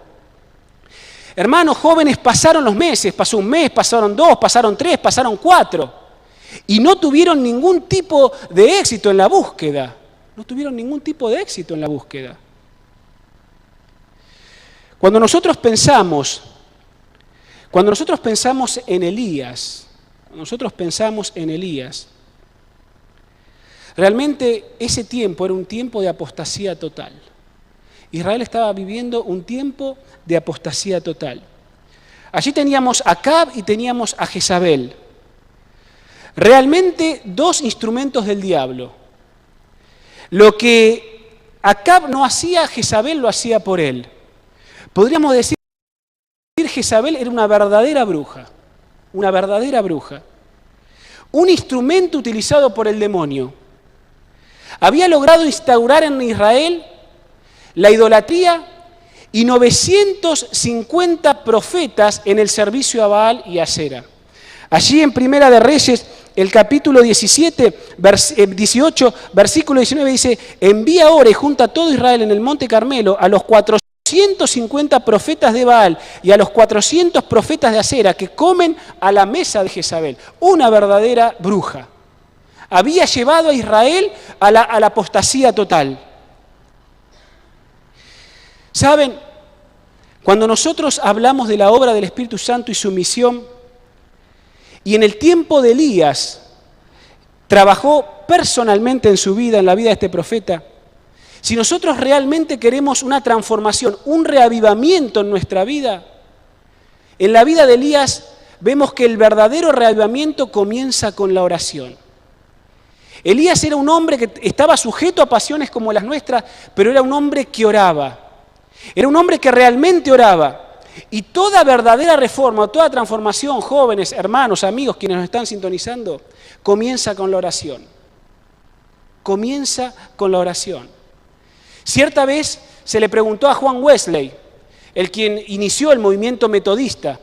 Hermanos jóvenes, pasaron los meses, pasó 1 mes, pasaron 2, pasaron 3, pasaron 4, y no tuvieron ningún tipo de éxito en la búsqueda. No tuvieron ningún tipo de éxito en la búsqueda. Cuando nosotros pensamos en Elías, realmente ese tiempo era un tiempo de apostasía total. Israel estaba viviendo un tiempo de apostasía total. Allí teníamos a Acab y teníamos a Jezabel. Realmente 2 instrumentos del diablo. Lo que Acab no hacía, Jezabel lo hacía por él. Podríamos decir que Jezabel era una verdadera bruja. Una verdadera bruja. Un instrumento utilizado por el demonio. Había logrado instaurar en Israel la idolatría y 950 profetas en el servicio a Baal y a Asera. Allí en Primera de Reyes, el capítulo 18, versículo 19 dice, envía ahora y junta a todo Israel en el monte Carmelo a los 450 profetas de Baal y a los 400 profetas de Asera que comen a la mesa de Jezabel. Una verdadera bruja. Había llevado a Israel a la apostasía total. ¿Saben? Cuando nosotros hablamos de la obra del Espíritu Santo y su misión, y en el tiempo de Elías trabajó personalmente en su vida, en la vida de este profeta, si nosotros realmente queremos una transformación, un reavivamiento en nuestra vida, en la vida de Elías vemos que el verdadero reavivamiento comienza con la oración. Elías era un hombre que estaba sujeto a pasiones como las nuestras, pero era un hombre que oraba. Era un hombre que realmente oraba. Y toda verdadera reforma, toda transformación, jóvenes, hermanos, amigos, quienes nos están sintonizando, comienza con la oración. Comienza con la oración. Cierta vez se le preguntó a Juan Wesley, el quien inició el movimiento metodista,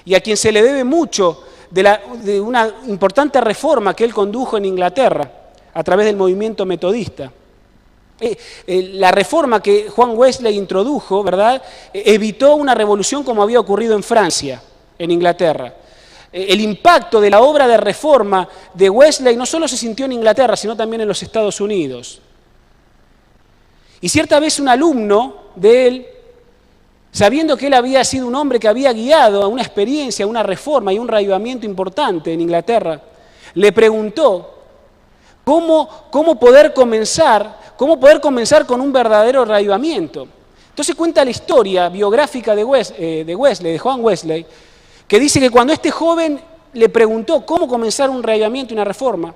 y a quien se le debe mucho de una importante reforma que él condujo en Inglaterra a través del movimiento metodista. La reforma que Juan Wesley introdujo, ¿verdad?, evitó una revolución como había ocurrido en Francia, en Inglaterra. El impacto de la obra de reforma de Wesley no solo se sintió en Inglaterra, sino también en los Estados Unidos. Y cierta vez un alumno de él, sabiendo que él había sido un hombre que había guiado a una experiencia, a una reforma y un reavivamiento importante en Inglaterra, le preguntó cómo poder comenzar con un verdadero reavivamiento. Entonces cuenta la historia biográfica de Juan Wesley, que dice que cuando este joven le preguntó cómo comenzar un reavivamiento y una reforma,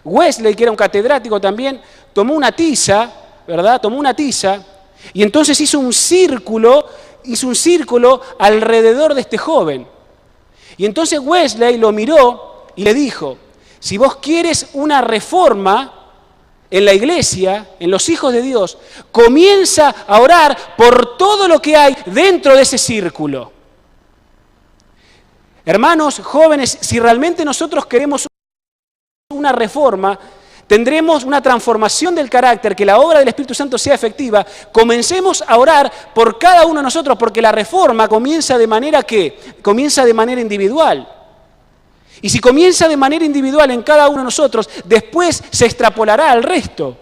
Wesley, que era un catedrático también, tomó una tiza, ¿verdad? Tomó una tiza y entonces hizo un círculo alrededor de este joven. Y entonces Wesley lo miró y le dijo, si vos quieres una reforma en la iglesia, en los hijos de Dios, comienza a orar por todo lo que hay dentro de ese círculo. Hermanos, jóvenes, si realmente nosotros queremos una reforma, tendremos una transformación del carácter, que la obra del Espíritu Santo sea efectiva, comencemos a orar por cada uno de nosotros, porque la reforma comienza de manera individual. Y si comienza de manera individual en cada uno de nosotros, después se extrapolará al resto.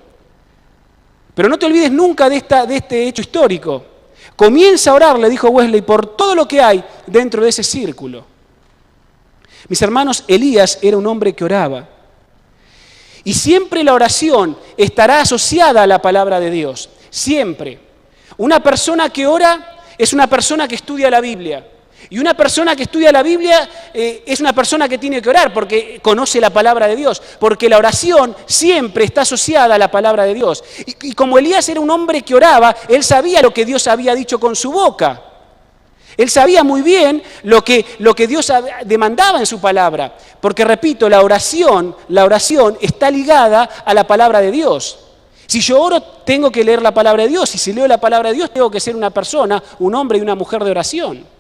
Pero no te olvides nunca de este hecho histórico. Comienza a orar, le dijo Wesley, por todo lo que hay dentro de ese círculo. Mis hermanos, Elías era un hombre que oraba. Y siempre la oración estará asociada a la palabra de Dios. Siempre. Una persona que ora es una persona que estudia la Biblia. Y una persona que estudia la Biblia es una persona que tiene que orar porque conoce la palabra de Dios. Porque la oración siempre está asociada a la palabra de Dios. Y como Elías era un hombre que oraba, él sabía lo que Dios había dicho con su boca. Él sabía muy bien lo que Dios demandaba en su palabra. Porque, repito, la oración está ligada a la palabra de Dios. Si yo oro, tengo que leer la palabra de Dios. Y si leo la palabra de Dios, tengo que ser una persona, un hombre y una mujer de oración.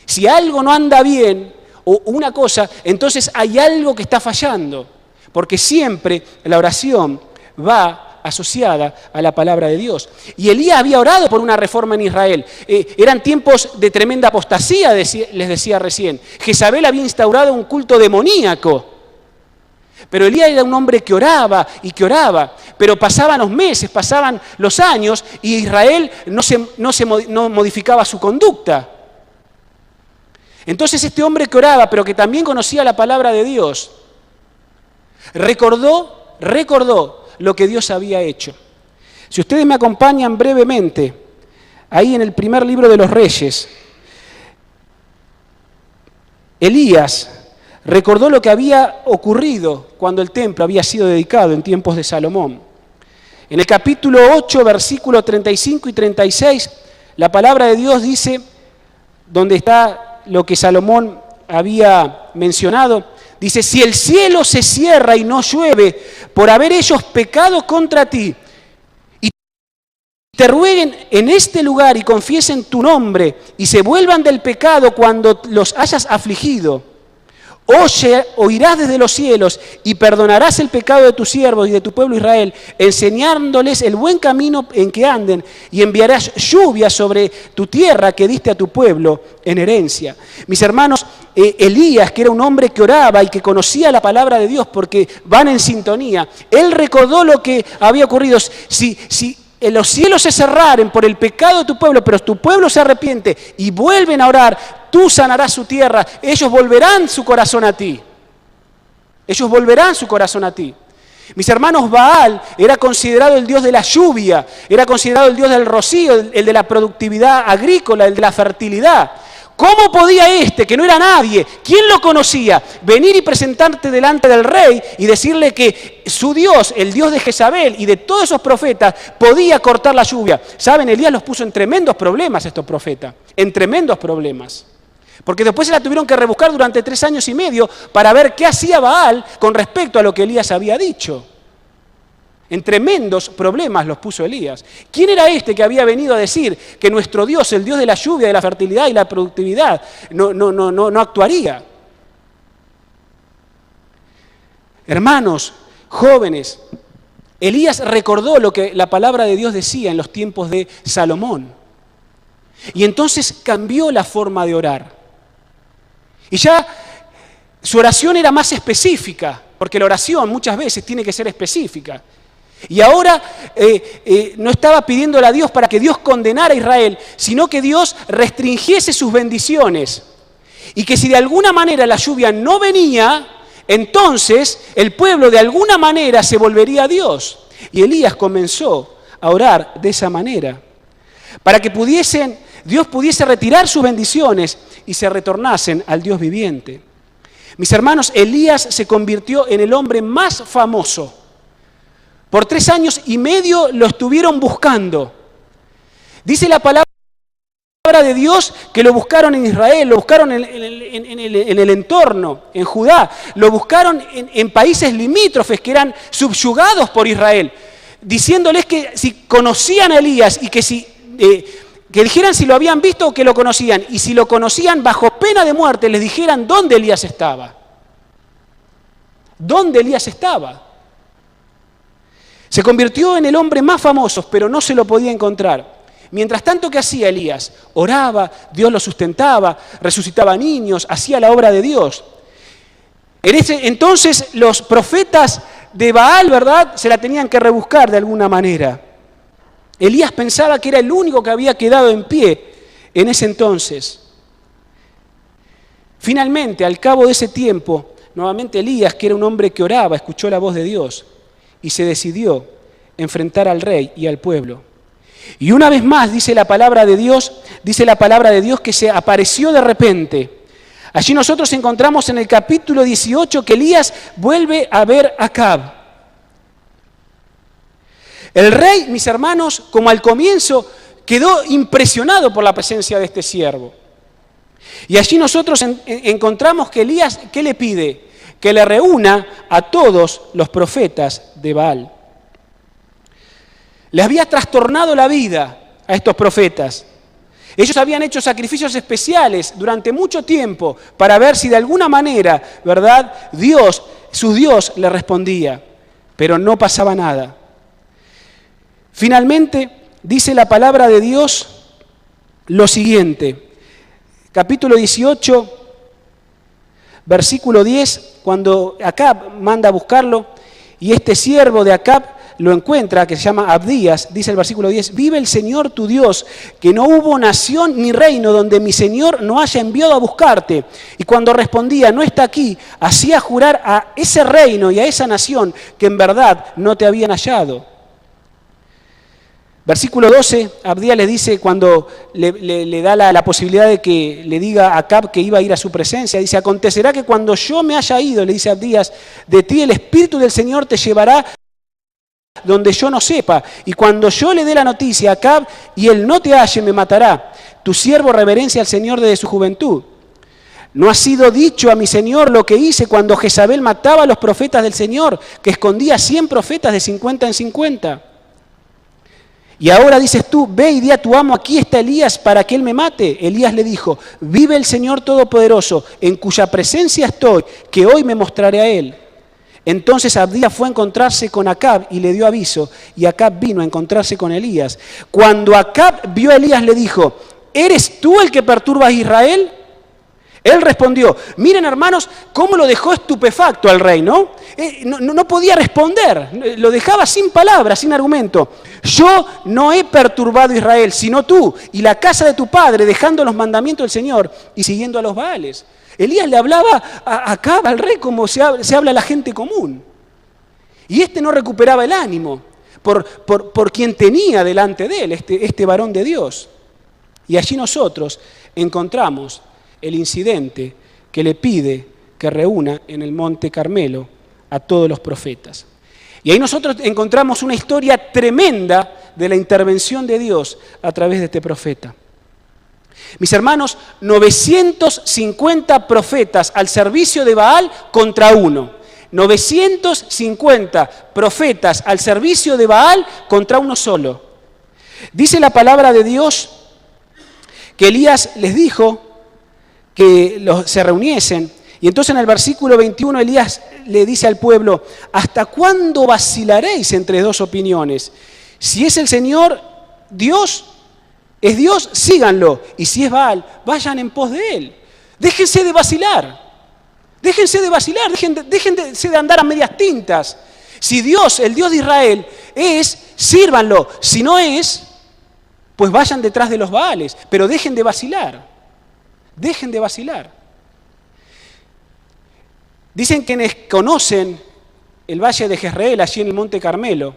Si algo no anda bien, o una cosa, entonces hay algo que está fallando. Porque siempre la oración va asociada a la palabra de Dios. Y Elías había orado por una reforma en Israel. Eran tiempos de tremenda apostasía, les decía recién. Jezabel había instaurado un culto demoníaco. Pero Elías era un hombre que oraba y que oraba. Pero pasaban los meses, pasaban los años y Israel no modificaba su conducta. Entonces este hombre que oraba, pero que también conocía la palabra de Dios, recordó lo que Dios había hecho. Si ustedes me acompañan brevemente, ahí en el primer libro de los Reyes, Elías recordó lo que había ocurrido cuando el templo había sido dedicado en tiempos de Salomón. En el capítulo 8, versículos 35 y 36, la palabra de Dios dice, donde está lo que Salomón había mencionado, dice, si el cielo se cierra y no llueve por haber ellos pecado contra ti, y te rueguen en este lugar y confiesen tu nombre, y se vuelvan del pecado cuando los hayas afligido, oirás desde los cielos y perdonarás el pecado de tus siervos y de tu pueblo Israel, enseñándoles el buen camino en que anden, y enviarás lluvia sobre tu tierra que diste a tu pueblo en herencia. Mis hermanos, Elías, que era un hombre que oraba y que conocía la palabra de Dios porque van en sintonía, él recordó lo que había ocurrido. Si los cielos se cerraren por el pecado de tu pueblo, pero tu pueblo se arrepiente y vuelven a orar, tú sanarás su tierra, ellos volverán su corazón a ti. Ellos volverán su corazón a ti. Mis hermanos, Baal era considerado el dios de la lluvia, era considerado el dios del rocío, el de la productividad agrícola, el de la fertilidad. ¿Cómo podía que no era nadie, quién lo conocía, venir y presentarte delante del rey y decirle que su Dios, el Dios de Jezabel y de todos esos profetas, podía cortar la lluvia? ¿Saben? Elías los puso en tremendos problemas, estos profetas, en tremendos problemas. Porque después se la tuvieron que rebuscar durante 3 años y medio para ver qué hacía Baal con respecto a lo que Elías había dicho. En tremendos problemas los puso Elías. ¿Quién era que había venido a decir que nuestro Dios, el Dios de la lluvia, de la fertilidad y la productividad, no actuaría? Hermanos, jóvenes, Elías recordó lo que la palabra de Dios decía en los tiempos de Salomón. Y entonces cambió la forma de orar. Y ya su oración era más específica, porque la oración muchas veces tiene que ser específica. Y ahora no estaba pidiéndole a Dios para que Dios condenara a Israel, sino que Dios restringiese sus bendiciones. Y que si de alguna manera la lluvia no venía, entonces el pueblo de alguna manera se volvería a Dios. Y Elías comenzó a orar de esa manera. para que Dios pudiese retirar sus bendiciones y se retornasen al Dios viviente. Mis hermanos, Elías se convirtió en el hombre más famoso. Por 3 años y medio lo estuvieron buscando. Dice la palabra de Dios que lo buscaron en Israel, lo buscaron en el entorno, en Judá, lo buscaron en países limítrofes que eran subyugados por Israel, diciéndoles que si conocían a Elías y que dijeran si lo habían visto o que lo conocían, y si lo conocían bajo pena de muerte, les dijeran dónde Elías estaba. ¿Dónde Elías estaba? Se convirtió en el hombre más famoso, pero no se lo podía encontrar. Mientras tanto, ¿qué hacía Elías? Oraba, Dios lo sustentaba, resucitaba niños, hacía la obra de Dios. Entonces los profetas de Baal, ¿verdad?, se la tenían que rebuscar de alguna manera. Elías pensaba que era el único que había quedado en pie en ese entonces. Finalmente, al cabo de ese tiempo, nuevamente Elías, que era un hombre que oraba, escuchó la voz de Dios y se decidió enfrentar al rey y al pueblo. Y una vez más dice la palabra de Dios que se apareció de repente. Allí nosotros encontramos en el capítulo 18 que Elías vuelve a ver a Acab. El rey, mis hermanos, como al comienzo, quedó impresionado por la presencia de este siervo. Y allí nosotros encontramos que Elías, ¿qué le pide? Que le reúna a todos los profetas de Baal. Le había trastornado la vida a estos profetas. Ellos habían hecho sacrificios especiales durante mucho tiempo para ver si de alguna manera, ¿verdad?, su Dios le respondía, pero no pasaba nada. Finalmente, dice la palabra de Dios lo siguiente, capítulo 18, versículo 10, cuando Acab manda a buscarlo y este siervo de Acab lo encuentra, que se llama Abdías, dice el versículo 10, vive el Señor tu Dios, que no hubo nación ni reino donde mi Señor no haya enviado a buscarte. Y cuando respondía, no está aquí, hacía jurar a ese reino y a esa nación que en verdad no te habían hallado. Versículo 12, Abdías le dice, cuando le da la posibilidad de que le diga a Acab que iba a ir a su presencia, dice, acontecerá que cuando yo me haya ido, le dice Abdías, de ti el Espíritu del Señor te llevará donde yo no sepa, y cuando yo le dé la noticia a Acab y él no te halle, me matará. Tu siervo reverencia al Señor desde su juventud. ¿No ha sido dicho a mi Señor lo que hice cuando Jezabel mataba a los profetas del Señor, que escondía 100 profetas de 50 en 50? Y ahora dices tú, ve y di a tu amo, aquí está Elías para que él me mate. Elías le dijo, vive el Señor Todopoderoso, en cuya presencia estoy, que hoy me mostraré a él. Entonces Abdías fue a encontrarse con Acab y le dio aviso, y Acab vino a encontrarse con Elías. Cuando Acab vio a Elías le dijo, ¿eres tú el que perturbas a Israel? Él respondió, miren hermanos, cómo lo dejó estupefacto al rey, ¿no? No podía responder, lo dejaba sin palabras, sin argumento. Yo no he perturbado a Israel, sino tú y la casa de tu padre, dejando los mandamientos del Señor y siguiendo a los Baales. Elías le hablaba a Acab, al rey, como se habla a la gente común. Y este no recuperaba el ánimo por quien tenía delante de él, este varón de Dios. Y allí nosotros encontramos el incidente que le pide que reúna en el Monte Carmelo a todos los profetas. Y ahí nosotros encontramos una historia tremenda de la intervención de Dios a través de este profeta. Mis hermanos, 950 profetas al servicio de Baal contra uno. 950 profetas al servicio de Baal contra uno solo. Dice la palabra de Dios que Elías les dijo que se reuniesen. Y entonces en el versículo 21 Elías le dice al pueblo, ¿hasta cuándo vacilaréis entre dos opiniones? Si es el Señor Dios, es Dios, síganlo. Y si es Baal, vayan en pos de él. Déjense de vacilar. Déjense de andar a medias tintas. Si Dios, el Dios de Israel, es, sírvanlo. Si no es, pues vayan detrás de los Baales. Pero dejen de vacilar. Dejen de vacilar. Dicen quienes conocen el valle de Jezreel, allí en el Monte Carmelo,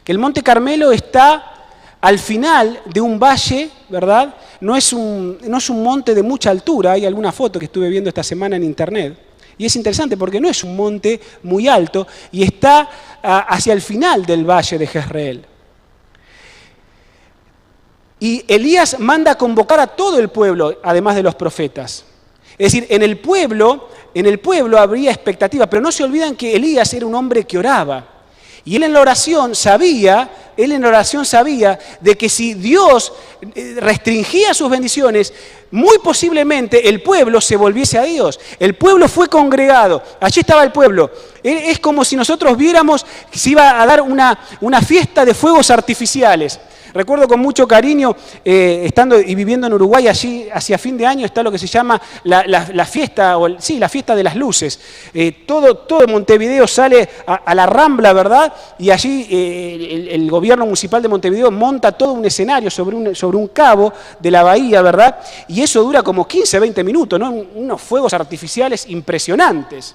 que el Monte Carmelo está al final de un valle, ¿verdad? No es un monte de mucha altura, hay alguna foto que estuve viendo esta semana en internet, y es interesante porque no es un monte muy alto y está hacia el final del valle de Jezreel. Y Elías manda a convocar a todo el pueblo, además de los profetas. Es decir, en el pueblo habría expectativa, pero no se olvidan que Elías era un hombre que oraba. Y él en la oración sabía de que si Dios restringía sus bendiciones, muy posiblemente el pueblo se volviese a Dios. El pueblo fue congregado, allí estaba el pueblo. Es como si nosotros viéramos que se iba a dar una fiesta de fuegos artificiales. Recuerdo con mucho cariño, estando y viviendo en Uruguay, allí hacia fin de año está lo que se llama la fiesta, la fiesta de las luces. Todo Montevideo sale a la Rambla, ¿verdad? Y allí el gobierno municipal de Montevideo monta todo un escenario sobre un cabo de la bahía, ¿verdad? Y eso dura como 15, 20 minutos, ¿no? Unos fuegos artificiales impresionantes.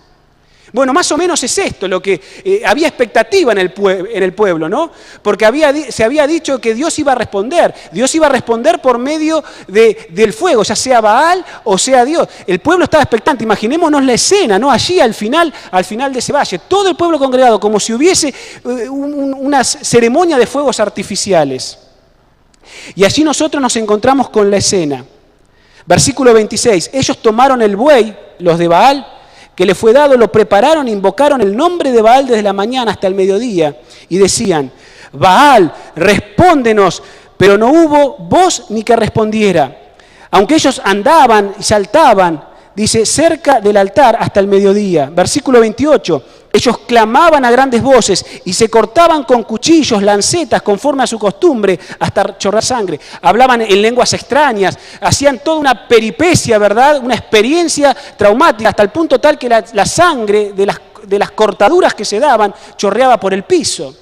Bueno, más o menos es esto lo que había expectativa en el pueblo, ¿no? Porque se había dicho que Dios iba a responder. Dios iba a responder por medio del fuego, ya sea Baal o sea Dios. El pueblo estaba expectante. Imaginémonos la escena, ¿no? Allí al final de ese valle, todo el pueblo congregado, como si hubiese una ceremonia de fuegos artificiales. Y allí nosotros nos encontramos con la escena. Versículo 26. Ellos tomaron el buey, los de Baal, que le fue dado, lo prepararon, invocaron el nombre de Baal desde la mañana hasta el mediodía y decían: Baal, respóndenos, pero no hubo voz ni que respondiera. Aunque ellos andaban y saltaban, dice, cerca del altar hasta el mediodía. Versículo 28, ellos clamaban a grandes voces y se cortaban con cuchillos, lancetas, conforme a su costumbre, hasta chorrar sangre. Hablaban en lenguas extrañas, hacían toda una peripecia, ¿verdad? Una experiencia traumática, hasta el punto tal que la sangre de las cortaduras que se daban chorreaba por el piso.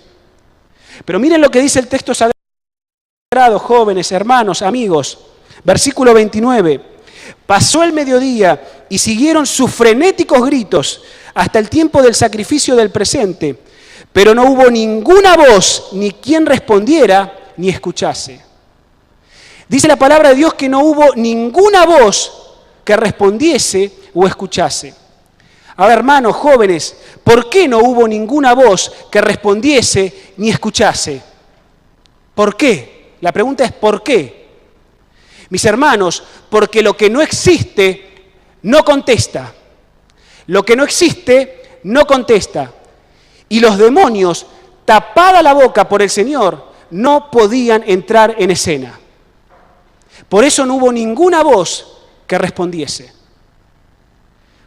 Pero miren lo que dice el texto sagrado, jóvenes, hermanos, amigos. Versículo 29. Pasó el mediodía y siguieron sus frenéticos gritos hasta el tiempo del sacrificio del presente, pero no hubo ninguna voz, ni quien respondiera, ni escuchase. Dice la palabra de Dios que no hubo ninguna voz que respondiese o escuchase. Ahora, hermanos, jóvenes, ¿por qué no hubo ninguna voz que respondiese ni escuchase? ¿Por qué? La pregunta es ¿por qué? Mis hermanos, porque lo que no existe no contesta. Lo que no existe no contesta. Y los demonios, tapada la boca por el Señor, no podían entrar en escena. Por eso no hubo ninguna voz que respondiese.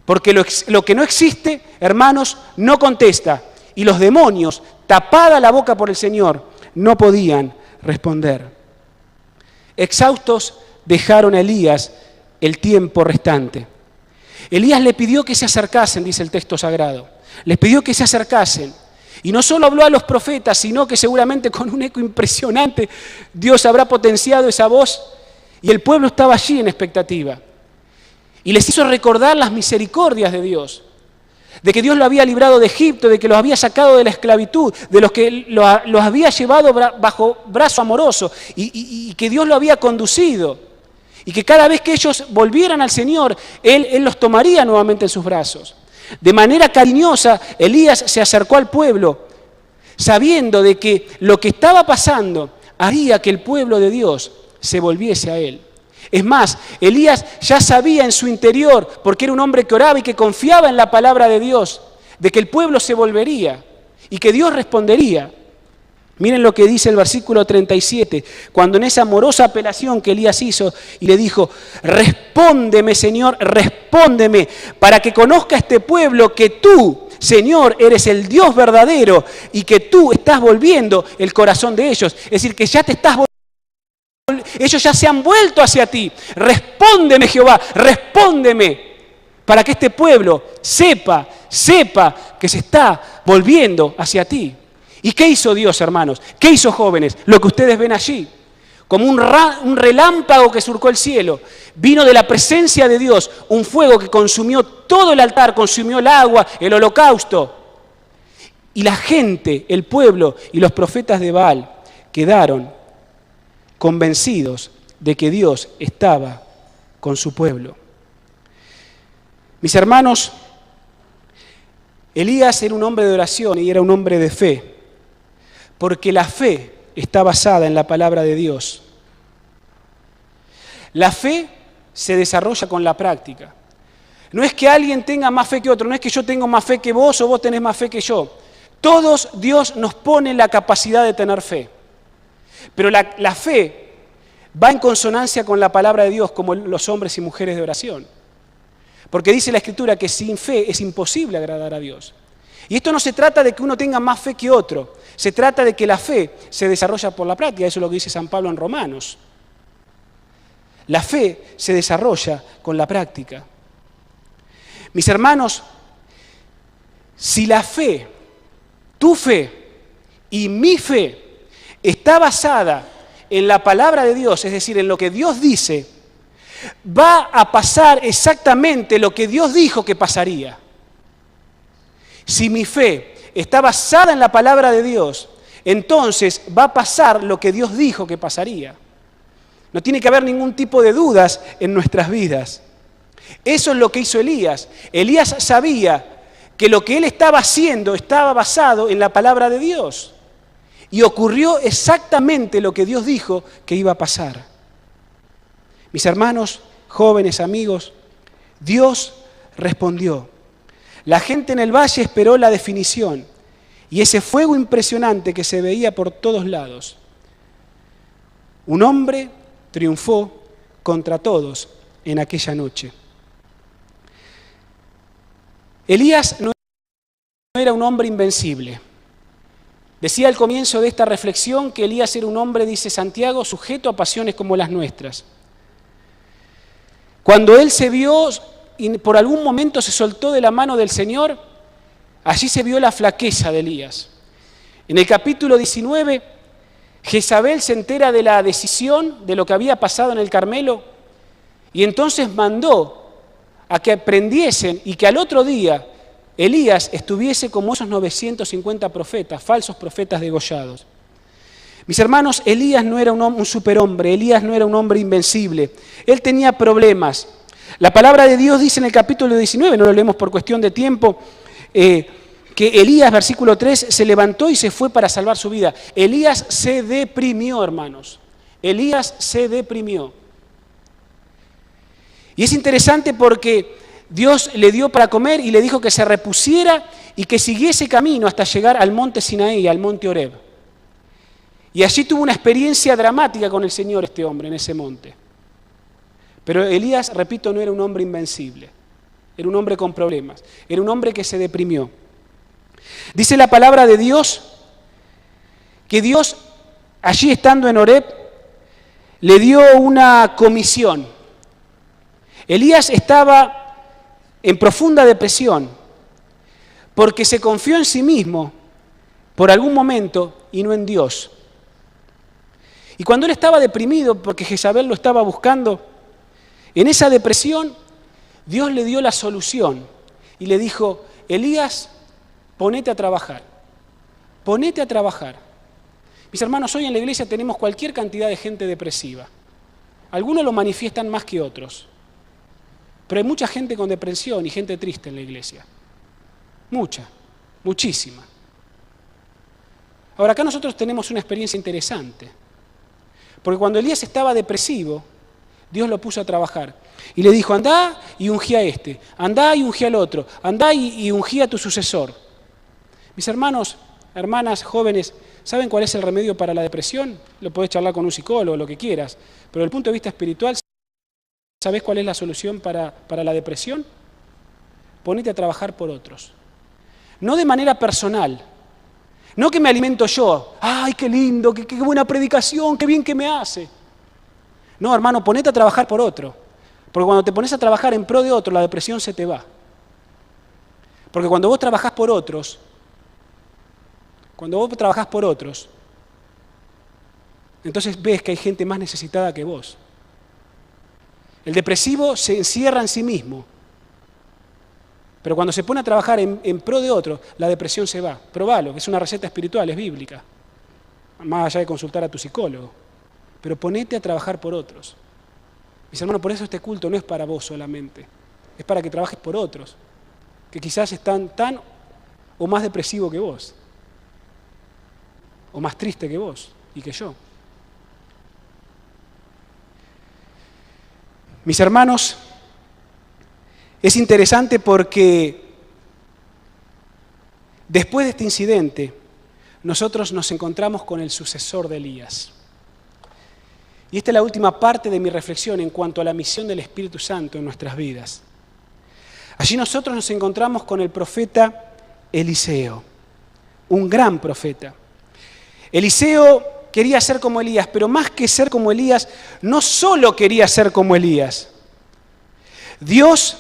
Porque lo que no existe, hermanos, no contesta. Y los demonios, tapada la boca por el Señor, no podían responder. Exhaustos, dejaron a Elías el tiempo restante. Elías le pidió que se acercasen, dice el texto sagrado. Les pidió que se acercasen. Y no solo habló a los profetas, sino que seguramente con un eco impresionante Dios habrá potenciado esa voz. Y el pueblo estaba allí en expectativa. Y les hizo recordar las misericordias de Dios. De que Dios lo había librado de Egipto, de que los había sacado de la esclavitud, de los que los había llevado bajo brazo amoroso y que Dios lo había conducido. Y que cada vez que ellos volvieran al Señor, Él los tomaría nuevamente en sus brazos. De manera cariñosa, Elías se acercó al pueblo, sabiendo de que lo que estaba pasando haría que el pueblo de Dios se volviese a Él. Es más, Elías ya sabía en su interior, porque era un hombre que oraba y que confiaba en la palabra de Dios, de que el pueblo se volvería y que Dios respondería. Miren lo que dice el versículo 37, cuando en esa amorosa apelación que Elías hizo y le dijo: respóndeme, Señor, respóndeme, para que conozca este pueblo que tú, Señor, eres el Dios verdadero y que tú estás volviendo el corazón de ellos. Es decir, que ya te estás volviendo, ellos ya se han vuelto hacia ti. Respóndeme, Jehová, respóndeme, para que este pueblo sepa que se está volviendo hacia ti. ¿Y qué hizo Dios, hermanos? ¿Qué hizo, jóvenes? Lo que ustedes ven allí. Como un relámpago que surcó el cielo. Vino de la presencia de Dios un fuego que consumió todo el altar, consumió el agua, el holocausto. Y la gente, el pueblo y los profetas de Baal quedaron convencidos de que Dios estaba con su pueblo. Mis hermanos, Elías era un hombre de oración y era un hombre de fe, porque la fe está basada en la palabra de Dios. La fe se desarrolla con la práctica. No es que alguien tenga más fe que otro, no es que yo tengo más fe que vos o vos tenés más fe que yo. Todos Dios nos pone la capacidad de tener fe. Pero la fe va en consonancia con la palabra de Dios como los hombres y mujeres de oración. Porque dice la Escritura que sin fe es imposible agradar a Dios. Y esto no se trata de que uno tenga más fe que otro, se trata de que la fe se desarrolla por la práctica, eso es lo que dice San Pablo en Romanos. La fe se desarrolla con la práctica. Mis hermanos, si la fe, tu fe y mi fe está basada en la palabra de Dios, es decir, en lo que Dios dice, va a pasar exactamente lo que Dios dijo que pasaría. Si mi fe está basada en la palabra de Dios, entonces va a pasar lo que Dios dijo que pasaría. No tiene que haber ningún tipo de dudas en nuestras vidas. Eso es lo que hizo Elías. Elías sabía que lo que él estaba haciendo estaba basado en la palabra de Dios. Y ocurrió exactamente lo que Dios dijo que iba a pasar. Mis hermanos, jóvenes, amigos, Dios respondió. La gente en el valle esperó la definición y ese fuego impresionante que se veía por todos lados. Un hombre triunfó contra todos en aquella noche. Elías no era un hombre invencible. Decía al comienzo de esta reflexión que Elías era un hombre, dice Santiago, sujeto a pasiones como las nuestras. Cuando él se vio y por algún momento se soltó de la mano del Señor, allí se vio la flaqueza de Elías. En el capítulo 19, Jezabel se entera de la decisión de lo que había pasado en el Carmelo y entonces mandó a que prendiesen y que al otro día Elías estuviese como esos 950 profetas, falsos profetas degollados. Mis hermanos, Elías no era un superhombre, Elías no era un hombre invencible, él tenía problemas. La palabra de Dios dice en el capítulo 19, no lo leemos por cuestión de tiempo, que Elías, versículo 3, se levantó y se fue para salvar su vida. Elías se deprimió, hermanos, Elías se deprimió. Y es interesante porque Dios le dio para comer y le dijo que se repusiera y que siguiese camino hasta llegar al monte Sinaí, al monte Horeb. Y allí tuvo una experiencia dramática con el Señor este hombre en ese monte. Pero Elías, repito, no era un hombre invencible. Era un hombre con problemas. Era un hombre que se deprimió. Dice la palabra de Dios que Dios, allí estando en Horeb, le dio una comisión. Elías estaba en profunda depresión porque se confió en sí mismo por algún momento y no en Dios. Y cuando él estaba deprimido porque Jezabel lo estaba buscando, en esa depresión Dios le dio la solución y le dijo, Elías, ponete a trabajar, ponete a trabajar. Mis hermanos, hoy en la iglesia tenemos cualquier cantidad de gente depresiva. Algunos lo manifiestan más que otros. Pero hay mucha gente con depresión y gente triste en la iglesia. Mucha, muchísima. Ahora, acá nosotros tenemos una experiencia interesante. Porque cuando Elías estaba depresivo, Dios lo puso a trabajar. Y le dijo, andá y ungí a este, andá y ungí al otro, andá y ungí a tu sucesor. Mis hermanos, hermanas, jóvenes, ¿saben cuál es el remedio para la depresión? Lo podés charlar con un psicólogo, lo que quieras. Pero desde el punto de vista espiritual, ¿sabés cuál es la solución para la depresión? Ponete a trabajar por otros. No de manera personal. No que me alimento yo. ¡Ay, qué lindo! ¡Qué buena predicación! ¡Qué bien que me hace! No, hermano, ponete a trabajar por otro. Porque cuando te pones a trabajar en pro de otro, la depresión se te va. Porque cuando vos trabajás por otros, entonces ves que hay gente más necesitada que vos. El depresivo se encierra en sí mismo. Pero cuando se pone a trabajar en pro de otro, la depresión se va. Probalo, que es una receta espiritual, es bíblica. Más allá de consultar a tu psicólogo. pero ponete a trabajar por otros. Mis hermanos, por eso este culto no es para vos solamente, es para que trabajes por otros, que quizás están tan o más depresivos que vos, o más triste que vos y que yo. Mis hermanos, es interesante porque después de este incidente, nosotros nos encontramos con el sucesor de Elías. Y esta es la última parte de mi reflexión en cuanto a la misión del Espíritu Santo en nuestras vidas. Allí nosotros nos encontramos con el profeta Eliseo, un gran profeta. Eliseo quería ser como Elías, pero más que ser como Elías, no solo quería ser como Elías. Dios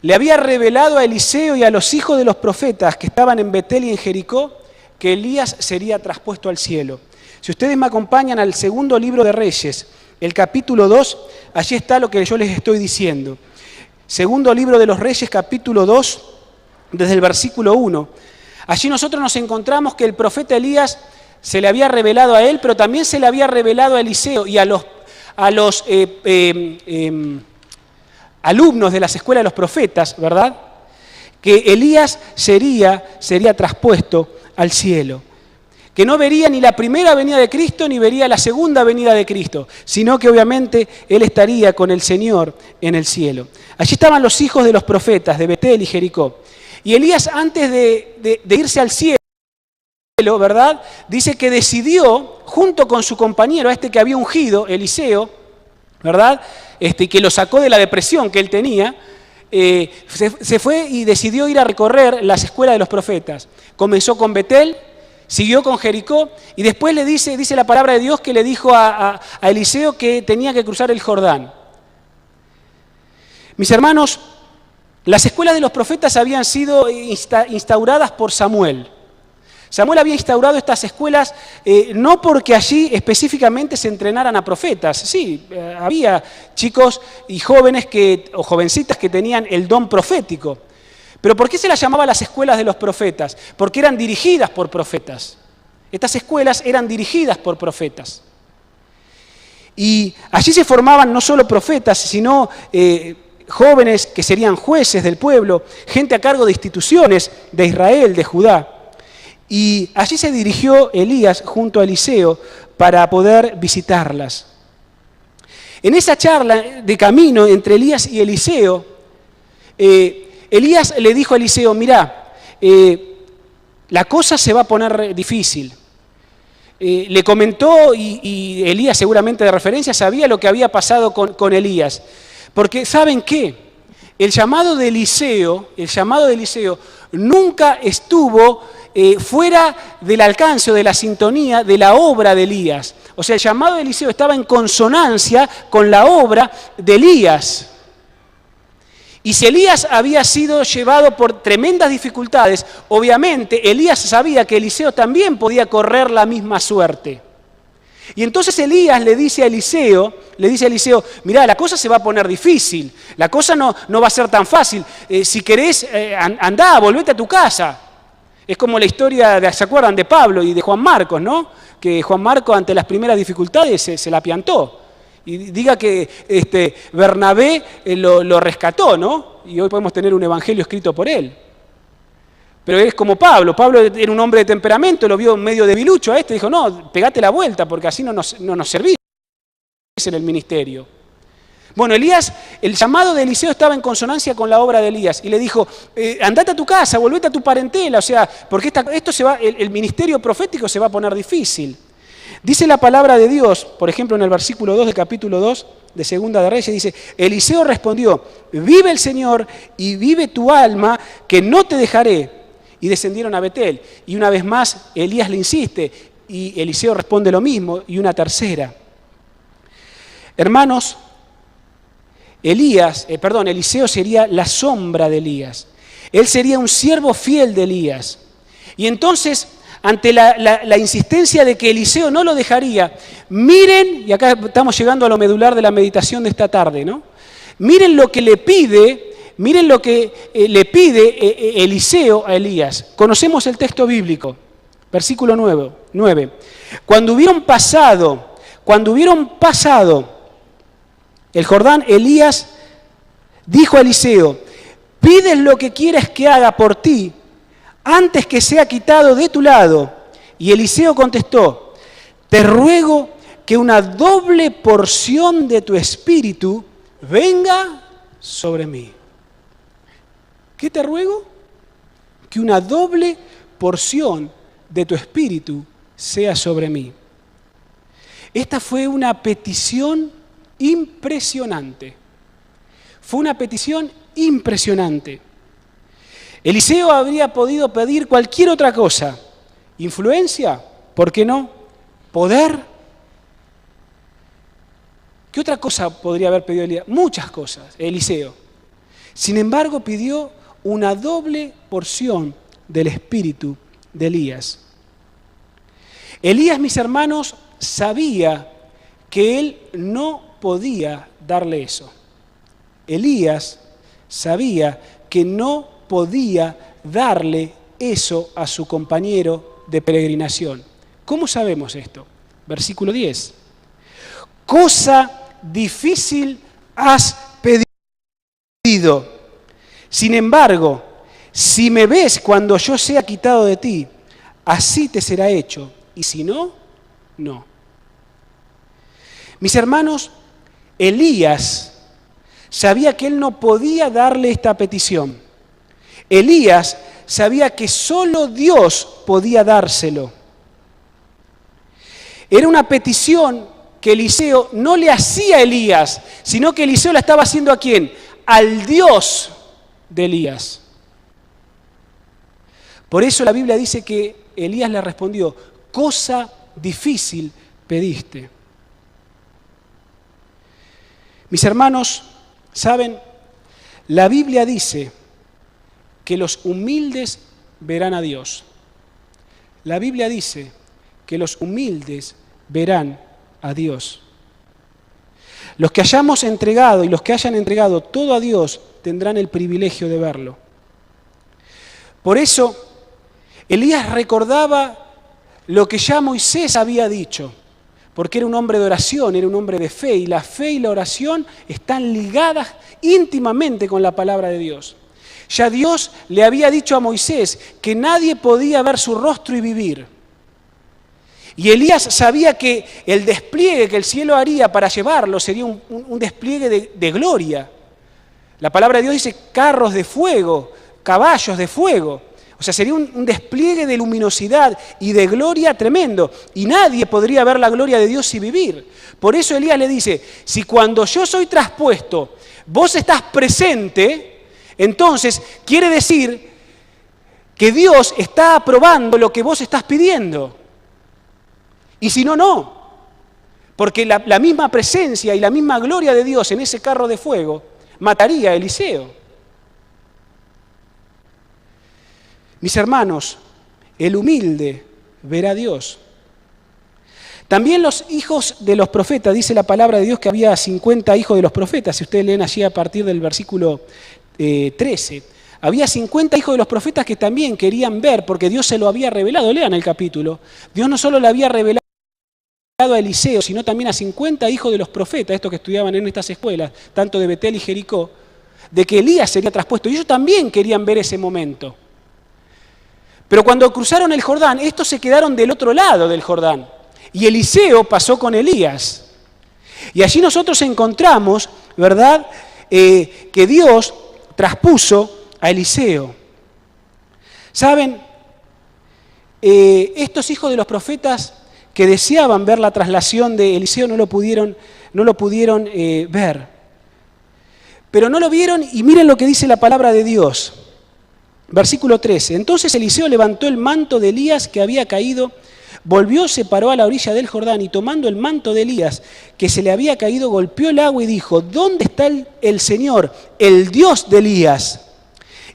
le había revelado a Eliseo y a los hijos de los profetas que estaban en Betel y en Jericó que Elías sería traspuesto al cielo. Si ustedes me acompañan al segundo libro de Reyes, el capítulo 2, allí está lo que yo les estoy diciendo. Segundo libro de los Reyes, capítulo 2, desde el versículo 1. Allí nosotros nos encontramos que el profeta Elías se le había revelado a él, pero también se le había revelado a Eliseo y a los alumnos de las escuelas de los profetas, ¿verdad? Que Elías sería traspuesto al cielo. Que no vería ni la primera venida de Cristo ni vería la segunda venida de Cristo, sino que obviamente él estaría con el Señor en el cielo. Allí estaban los hijos de los profetas de Betel y Jericó. Y Elías, antes de irse al cielo, ¿verdad?, dice que decidió, junto con su compañero, que había ungido, Eliseo, ¿verdad?, y que lo sacó de la depresión que él tenía, se fue y decidió ir a recorrer las escuelas de los profetas. Comenzó con Betel, siguió con Jericó y después le dice la palabra de Dios que le dijo a Eliseo que tenía que cruzar el Jordán. Mis hermanos, las escuelas de los profetas habían sido instauradas por Samuel. Samuel había instaurado estas escuelas no porque allí específicamente se entrenaran a profetas. Sí, había chicos y jóvenes o jovencitas que tenían el don profético. ¿Pero por qué se las llamaba las escuelas de los profetas? Porque eran dirigidas por profetas. Estas escuelas eran dirigidas por profetas. Y allí se formaban no solo profetas, sino jóvenes que serían jueces del pueblo, gente a cargo de instituciones de Israel, de Judá. Y allí se dirigió Elías junto a Eliseo para poder visitarlas. En esa charla de camino entre Elías y Eliseo, Elías le dijo a Eliseo, mirá, la cosa se va a poner difícil. Le comentó, y Elías seguramente de referencia sabía lo que había pasado con Elías. Porque, ¿saben qué? El llamado de Eliseo nunca estuvo fuera del alcance o de la sintonía de la obra de Elías. O sea, el llamado de Eliseo estaba en consonancia con la obra de Elías. Y si Elías había sido llevado por tremendas dificultades, obviamente Elías sabía que Eliseo también podía correr la misma suerte. Y entonces Elías le dice a Eliseo, mirá, la cosa se va a poner difícil, la cosa no va a ser tan fácil, si querés, andá, volvete a tu casa. Es como la historia, ¿se acuerdan?, de Pablo y de Juan Marcos, ¿no? Que Juan Marcos ante las primeras dificultades se la piantó. Y diga que Bernabé lo rescató, ¿no? Y hoy podemos tener un evangelio escrito por él. Pero es como Pablo era un hombre de temperamento, lo vio medio debilucho a dijo, no, pegate la vuelta porque así no nos servís en el ministerio. Bueno, Elías, el llamado de Eliseo estaba en consonancia con la obra de Elías y le dijo, andate a tu casa, volvete a tu parentela, o sea, porque el ministerio profético se va a poner difícil. Dice la palabra de Dios, por ejemplo en el versículo 2 del capítulo 2 de Segunda de Reyes, dice, Eliseo respondió, vive el Señor y vive tu alma, que no te dejaré. Y descendieron a Betel. Y una vez más Elías le insiste y Eliseo responde lo mismo y una tercera. Hermanos, Eliseo sería la sombra de Elías. Él sería un siervo fiel de Elías. Y entonces, ante la insistencia de que Eliseo no lo dejaría, miren, y acá estamos llegando a lo medular de la meditación de esta tarde, ¿no? Miren lo que le pide Eliseo a Elías. Conocemos el texto bíblico, versículo 9. Cuando hubieron pasado cuando hubieron pasado el Jordán, Elías dijo a Eliseo: pides lo que quieres que haga por ti antes que sea quitado de tu lado. Y Eliseo contestó: te ruego que una doble porción de tu espíritu venga sobre mí. ¿Qué te ruego? Que una doble porción de tu espíritu sea sobre mí. Esta fue una petición impresionante. Fue una petición impresionante. Eliseo habría podido pedir cualquier otra cosa. ¿Influencia? ¿Por qué no? ¿Poder? ¿Qué otra cosa podría haber pedido Elías? Muchas cosas, Eliseo. Sin embargo, pidió una doble porción del espíritu de Elías. Elías, mis hermanos, sabía que él no podía darle eso. Elías sabía que no podía darle eso a su compañero de peregrinación. ¿Cómo sabemos esto? Versículo 10. Cosa difícil has pedido. Sin embargo, si me ves cuando yo sea quitado de ti, así te será hecho. Y si no, no. Mis hermanos, Elías sabía que él no podía darle esta petición. Elías sabía que solo Dios podía dárselo. Era una petición que Eliseo no le hacía a Elías, sino que Eliseo la estaba haciendo ¿a quién? Al Dios de Elías. Por eso la Biblia dice que Elías le respondió: cosa difícil pediste. Mis hermanos, ¿saben? La Biblia dice que los humildes verán a Dios. La Biblia dice que los humildes verán a Dios. Los que hayamos entregado y los que hayan entregado todo a Dios tendrán el privilegio de verlo. Por eso, Elías recordaba lo que ya Moisés había dicho, porque era un hombre de oración, era un hombre de fe, y la fe y la oración están ligadas íntimamente con la palabra de Dios. Ya Dios le había dicho a Moisés que nadie podía ver su rostro y vivir. Y Elías sabía que el despliegue que el cielo haría para llevarlo sería un despliegue de gloria. La palabra de Dios dice carros de fuego, caballos de fuego. O sea, sería un despliegue de luminosidad y de gloria tremendo. Y nadie podría ver la gloria de Dios y vivir. Por eso Elías le dice: si cuando yo soy traspuesto, vos estás presente, entonces quiere decir que Dios está aprobando lo que vos estás pidiendo. Y si no, no. Porque la misma presencia y la misma gloria de Dios en ese carro de fuego mataría a Eliseo. Mis hermanos, el humilde verá a Dios. También los hijos de los profetas, dice la palabra de Dios que había 50 hijos de los profetas. Si ustedes leen allí a partir del versículo 13, había 50 hijos de los profetas que también querían ver, porque Dios se lo había revelado. Lean el capítulo. Dios no solo le había revelado a Eliseo, sino también a 50 hijos de los profetas, estos que estudiaban en estas escuelas, tanto de Betel y Jericó, de que Elías sería traspuesto. Y ellos también querían ver ese momento. Pero cuando cruzaron el Jordán, estos se quedaron del otro lado del Jordán. Y Eliseo pasó con Elías. Y allí nosotros encontramos, ¿verdad?, que Dios traspuso a Eliseo. ¿Saben? Estos hijos de los profetas que deseaban ver la traslación de Eliseo no lo pudieron ver. Pero no lo vieron, y miren lo que dice la palabra de Dios. Versículo 13. Entonces Eliseo levantó el manto de Elías que había caído, volvió, se paró a la orilla del Jordán y tomando el manto de Elías que se le había caído, golpeó el agua y dijo: ¿dónde está el Señor, el Dios de Elías?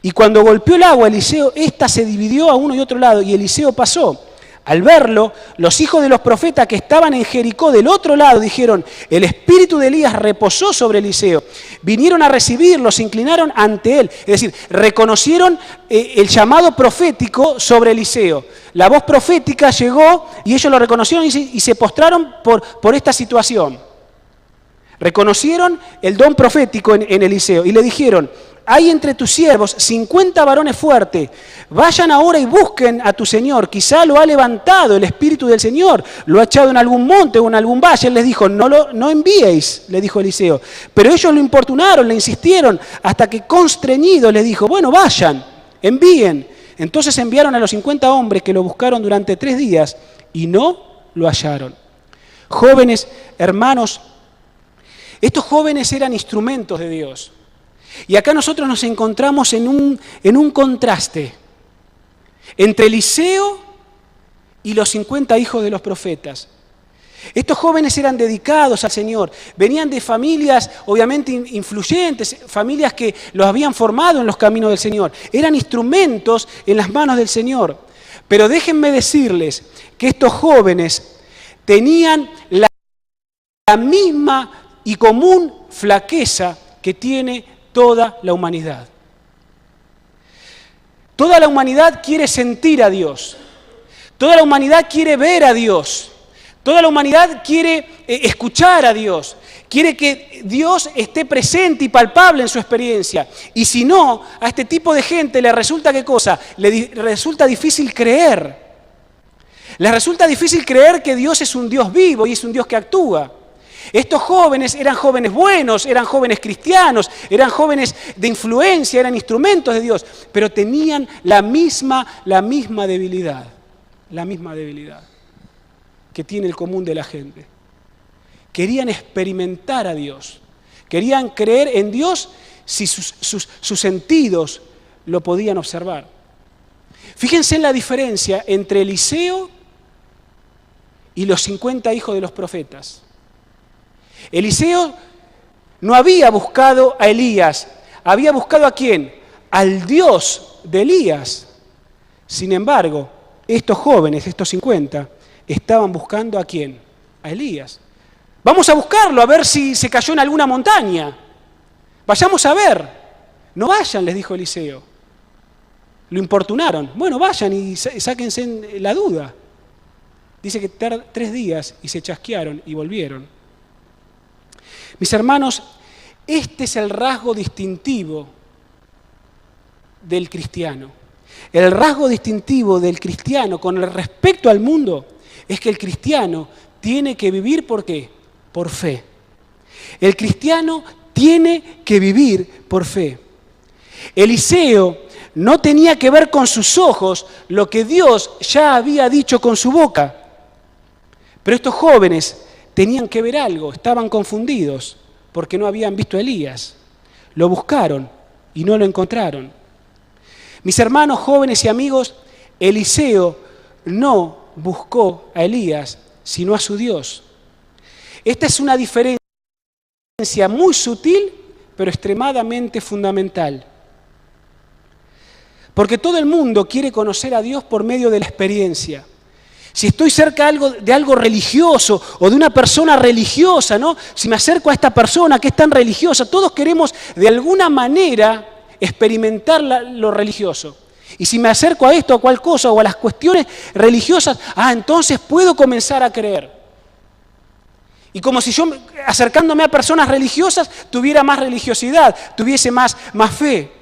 Y cuando golpeó el agua, Eliseo, ésta se dividió a uno y otro lado y Eliseo pasó. Al verlo, los hijos de los profetas que estaban en Jericó del otro lado dijeron: el espíritu de Elías reposó sobre Eliseo. Vinieron a recibirlo, se inclinaron ante él. Es decir, reconocieron el llamado profético sobre Eliseo. La voz profética llegó y ellos lo reconocieron y se postraron por esta situación. Reconocieron el don profético en Eliseo y le dijeron: hay entre tus siervos 50 varones fuertes, vayan ahora y busquen a tu señor, quizá lo ha levantado el espíritu del Señor, lo ha echado en algún monte o en algún valle. Él les dijo: no enviéis, le dijo Eliseo. Pero ellos lo importunaron, le insistieron, hasta que constreñido les dijo: bueno, vayan, envíen. Entonces enviaron a los 50 hombres que lo buscaron durante 3 días y no lo hallaron. Jóvenes, hermanos, estos jóvenes eran instrumentos de Dios. Y acá nosotros nos encontramos en un contraste entre Eliseo y los 50 hijos de los profetas. Estos jóvenes eran dedicados al Señor, venían de familias obviamente influyentes, familias que los habían formado en los caminos del Señor. Eran instrumentos en las manos del Señor. Pero déjenme decirles que estos jóvenes tenían la misma y común flaqueza que tiene toda la humanidad. Toda la humanidad quiere sentir a Dios. Toda la humanidad quiere ver a Dios. Toda la humanidad quiere escuchar a Dios. Quiere que Dios esté presente y palpable en su experiencia. Y si no, a este tipo de gente le resulta, ¿qué cosa? Le resulta difícil creer. Les resulta difícil creer que Dios es un Dios vivo y es un Dios que actúa. Estos jóvenes eran jóvenes buenos, eran jóvenes cristianos, eran jóvenes de influencia, eran instrumentos de Dios, pero tenían la misma debilidad que tiene el común de la gente. Querían experimentar a Dios, querían creer en Dios si sus sentidos lo podían observar. Fíjense en la diferencia entre Eliseo y los 50 hijos de los profetas. Eliseo no había buscado a Elías, había buscado ¿a quién? Al Dios de Elías. Sin embargo, estos jóvenes, estos 50, estaban buscando ¿a quién? A Elías. Vamos a buscarlo, a ver si se cayó en alguna montaña. Vayamos a ver. No vayan, les dijo Eliseo. Lo importunaron. Bueno, vayan y sáquense la duda. Dice que 3 días y se chasquearon y volvieron. Mis hermanos, este es el rasgo distintivo del cristiano. El rasgo distintivo del cristiano con respecto al mundo es que el cristiano tiene que vivir, ¿por qué? Por fe. El cristiano tiene que vivir por fe. Eliseo no tenía que ver con sus ojos lo que Dios ya había dicho con su boca. Pero estos jóvenes tenían que ver algo, estaban confundidos porque no habían visto a Elías. Lo buscaron y no lo encontraron. Mis hermanos jóvenes y amigos, Eliseo no buscó a Elías, sino a su Dios. Esta es una diferencia muy sutil, pero extremadamente fundamental. Porque todo el mundo quiere conocer a Dios por medio de la experiencia. Si estoy cerca de algo religioso o de una persona religiosa, ¿no? Si me acerco a esta persona que es tan religiosa, todos queremos de alguna manera experimentar lo religioso. Y si me acerco a esto, a cual cosa o a las cuestiones religiosas, entonces puedo comenzar a creer. Y como si yo, acercándome a personas religiosas, tuviera más religiosidad, tuviese más fe.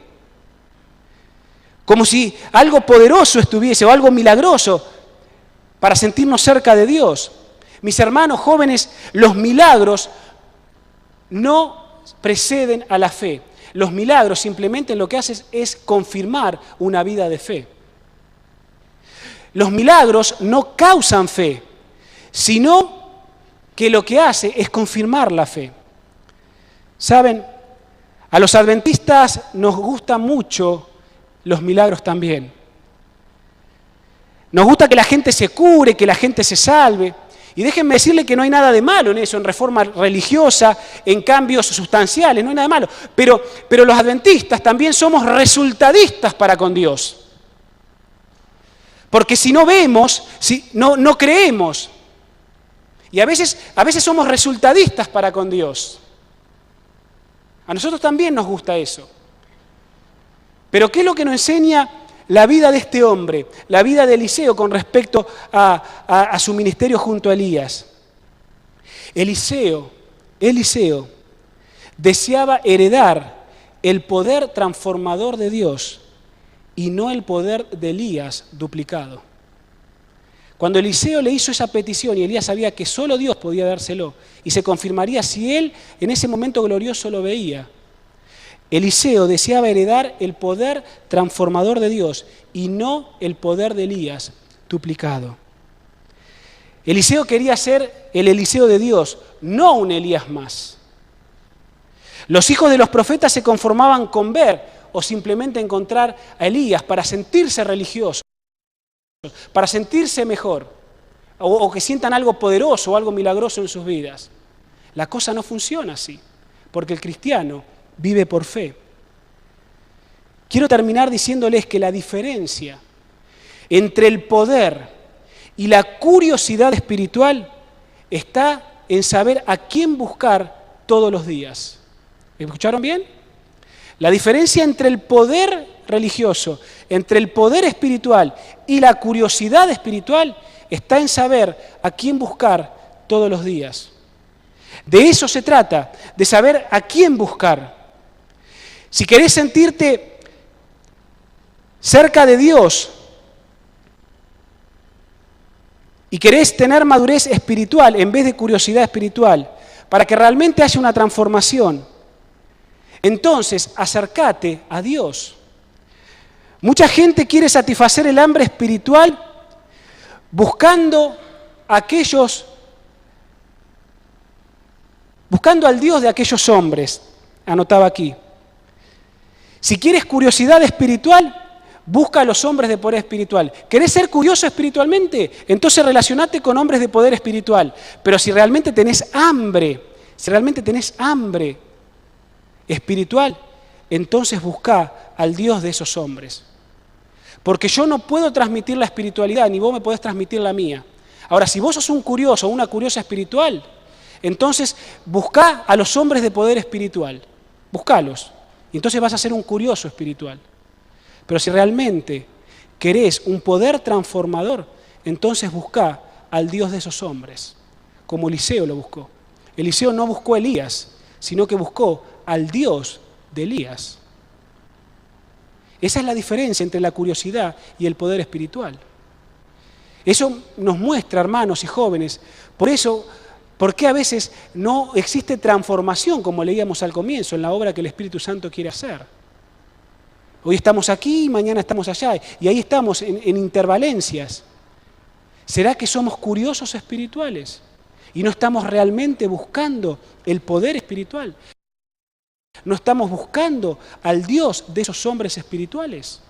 Como si algo poderoso estuviese o algo milagroso para sentirnos cerca de Dios. Mis hermanos jóvenes, los milagros no preceden a la fe. Los milagros simplemente lo que hacen es confirmar una vida de fe. Los milagros no causan fe, sino que lo que hace es confirmar la fe. ¿Saben? A los adventistas nos gustan mucho los milagros también. Nos gusta que la gente se cure, que la gente se salve. Y déjenme decirle que no hay nada de malo en eso, en reforma religiosa, en cambios sustanciales, no hay nada de malo. Pero los adventistas también somos resultadistas para con Dios. Porque si no vemos, no creemos. Y a veces somos resultadistas para con Dios. A nosotros también nos gusta eso. Pero ¿qué es lo que nos enseña la vida de este hombre, la vida de Eliseo con respecto a su ministerio junto a Elías? Eliseo deseaba heredar el poder transformador de Dios y no el poder de Elías duplicado. Cuando Eliseo le hizo esa petición y Elías sabía que solo Dios podía dárselo y se confirmaría si él en ese momento glorioso lo veía, Eliseo deseaba heredar el poder transformador de Dios y no el poder de Elías duplicado. Eliseo quería ser el Eliseo de Dios, no un Elías más. Los hijos de los profetas se conformaban con ver o simplemente encontrar a Elías para sentirse religiosos, para sentirse mejor, o que sientan algo poderoso o algo milagroso en sus vidas. La cosa no funciona así, porque el cristiano vive por fe. Quiero terminar diciéndoles que la diferencia entre el poder y la curiosidad espiritual está en saber a quién buscar todos los días. ¿Me escucharon bien? La diferencia entre el poder religioso, entre el poder espiritual y la curiosidad espiritual está en saber a quién buscar todos los días. De eso se trata, de saber a quién buscar. Si querés sentirte cerca de Dios y querés tener madurez espiritual en vez de curiosidad espiritual, para que realmente haya una transformación, entonces acércate a Dios. Mucha gente quiere satisfacer el hambre espiritual buscando al Dios de aquellos hombres, anotaba aquí. Si quieres curiosidad espiritual, busca a los hombres de poder espiritual. ¿Querés ser curioso espiritualmente? Entonces relacionate con hombres de poder espiritual. Pero si realmente tenés hambre espiritual, entonces busca al Dios de esos hombres. Porque yo no puedo transmitir la espiritualidad, ni vos me podés transmitir la mía. Ahora, si vos sos un curioso o una curiosa espiritual, entonces buscá a los hombres de poder espiritual. Buscalos. Y entonces vas a ser un curioso espiritual. Pero si realmente querés un poder transformador, entonces buscá al Dios de esos hombres, como Eliseo lo buscó. Eliseo no buscó a Elías, sino que buscó al Dios de Elías. Esa es la diferencia entre la curiosidad y el poder espiritual. Eso nos muestra, hermanos y jóvenes, por qué a veces no existe transformación, como leíamos al comienzo, en la obra que el Espíritu Santo quiere hacer. Hoy estamos aquí, mañana estamos allá, y ahí estamos en intervalencias. ¿Será que somos curiosos espirituales y no estamos realmente buscando el poder espiritual? ¿No estamos buscando al Dios de esos hombres espirituales?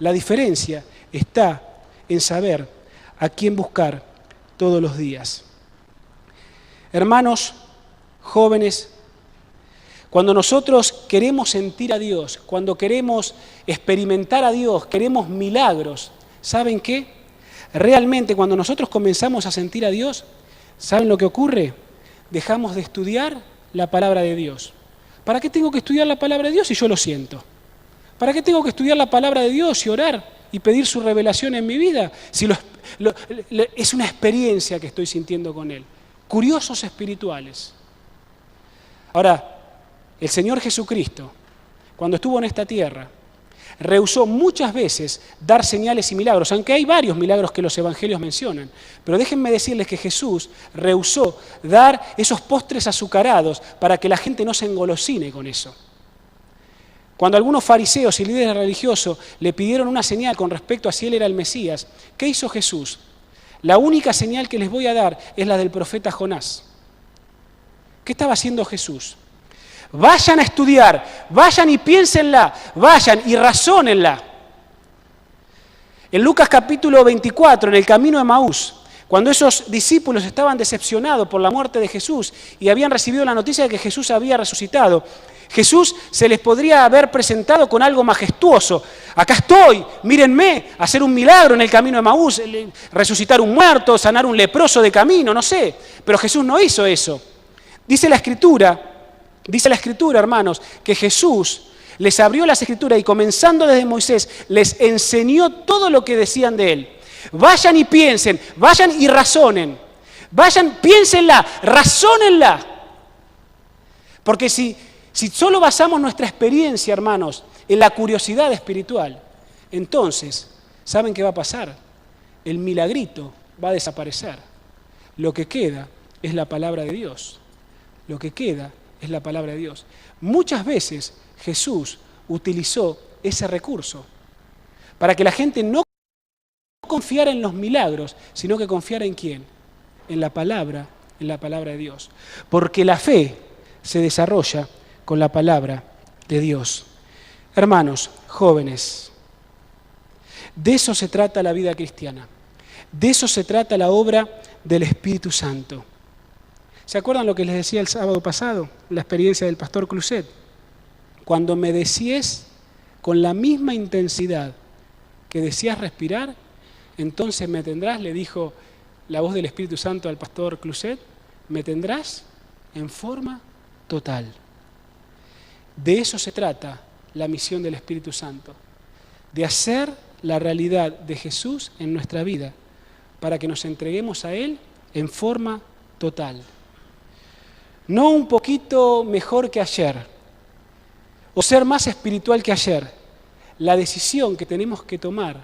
La diferencia está en saber a quién buscar todos los días. Hermanos, jóvenes, cuando nosotros queremos sentir a Dios, cuando queremos experimentar a Dios, queremos milagros, ¿saben qué? Realmente cuando nosotros comenzamos a sentir a Dios, ¿saben lo que ocurre? Dejamos de estudiar la palabra de Dios. ¿Para qué tengo que estudiar la palabra de Dios si yo lo siento? ¿Para qué tengo que estudiar la palabra de Dios y orar y pedir su revelación en mi vida si es una experiencia que estoy sintiendo con Él? Curiosos espirituales. Ahora, el Señor Jesucristo, cuando estuvo en esta tierra, rehusó muchas veces dar señales y milagros, aunque hay varios milagros que los evangelios mencionan. Pero déjenme decirles que Jesús rehusó dar esos postres azucarados para que la gente no se engolosine con eso. Cuando algunos fariseos y líderes religiosos le pidieron una señal con respecto a si Él era el Mesías, ¿qué hizo Jesús? La única señal que les voy a dar es la del profeta Jonás. ¿Qué estaba haciendo Jesús? Vayan a estudiar, vayan y piénsenla, vayan y razónenla. En Lucas capítulo 24, en el camino de Emaús, Cuando esos discípulos estaban decepcionados por la muerte de Jesús y habían recibido la noticia de que Jesús había resucitado, Jesús se les podría haber presentado con algo majestuoso. Acá estoy, mírenme, hacer un milagro en el camino de Emaús, resucitar un muerto, sanar un leproso de camino, no sé. Pero Jesús no hizo eso. Dice la Escritura, hermanos, que Jesús les abrió las Escrituras y comenzando desde Moisés, les enseñó todo lo que decían de él. Vayan y piensen, vayan y razonen. Vayan, piénsenla, razónenla. Porque si solo basamos nuestra experiencia, hermanos, en la curiosidad espiritual, entonces, ¿saben qué va a pasar? El milagrito va a desaparecer. Lo que queda es la palabra de Dios. Lo que queda es la palabra de Dios. Muchas veces Jesús utilizó ese recurso para que la gente no confiara en los milagros, sino que confiara en quién, en la palabra de Dios. Porque la fe se desarrolla con la palabra de Dios. Hermanos, jóvenes, de eso se trata la vida cristiana. De eso se trata la obra del Espíritu Santo. ¿Se acuerdan lo que les decía el sábado pasado? La experiencia del pastor Cluset. Cuando me decías con la misma intensidad que decías respirar, entonces me tendrás, le dijo la voz del Espíritu Santo al pastor Cluset, me tendrás en forma total. De eso se trata la misión del Espíritu Santo, de hacer la realidad de Jesús en nuestra vida, para que nos entreguemos a Él en forma total. No un poquito mejor que ayer, o ser más espiritual que ayer. La decisión que tenemos que tomar